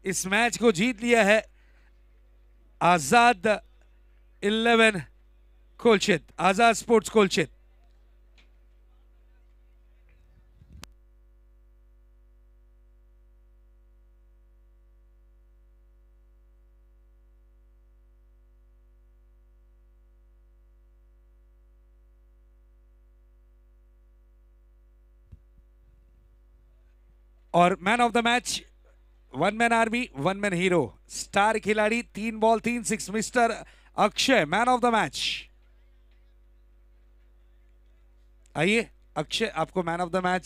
Speaker 4: इस मैच को जीत लिया है आजाद 11 कोलचित, आजाद स्पोर्ट्स कोलचित। और man of the match, 1 man army 1 man hero, star खिलाड़ी 3 ball 3 6, mister Akshay, man of the match. आइए अक्षय, आपको मैन ऑफ द मैच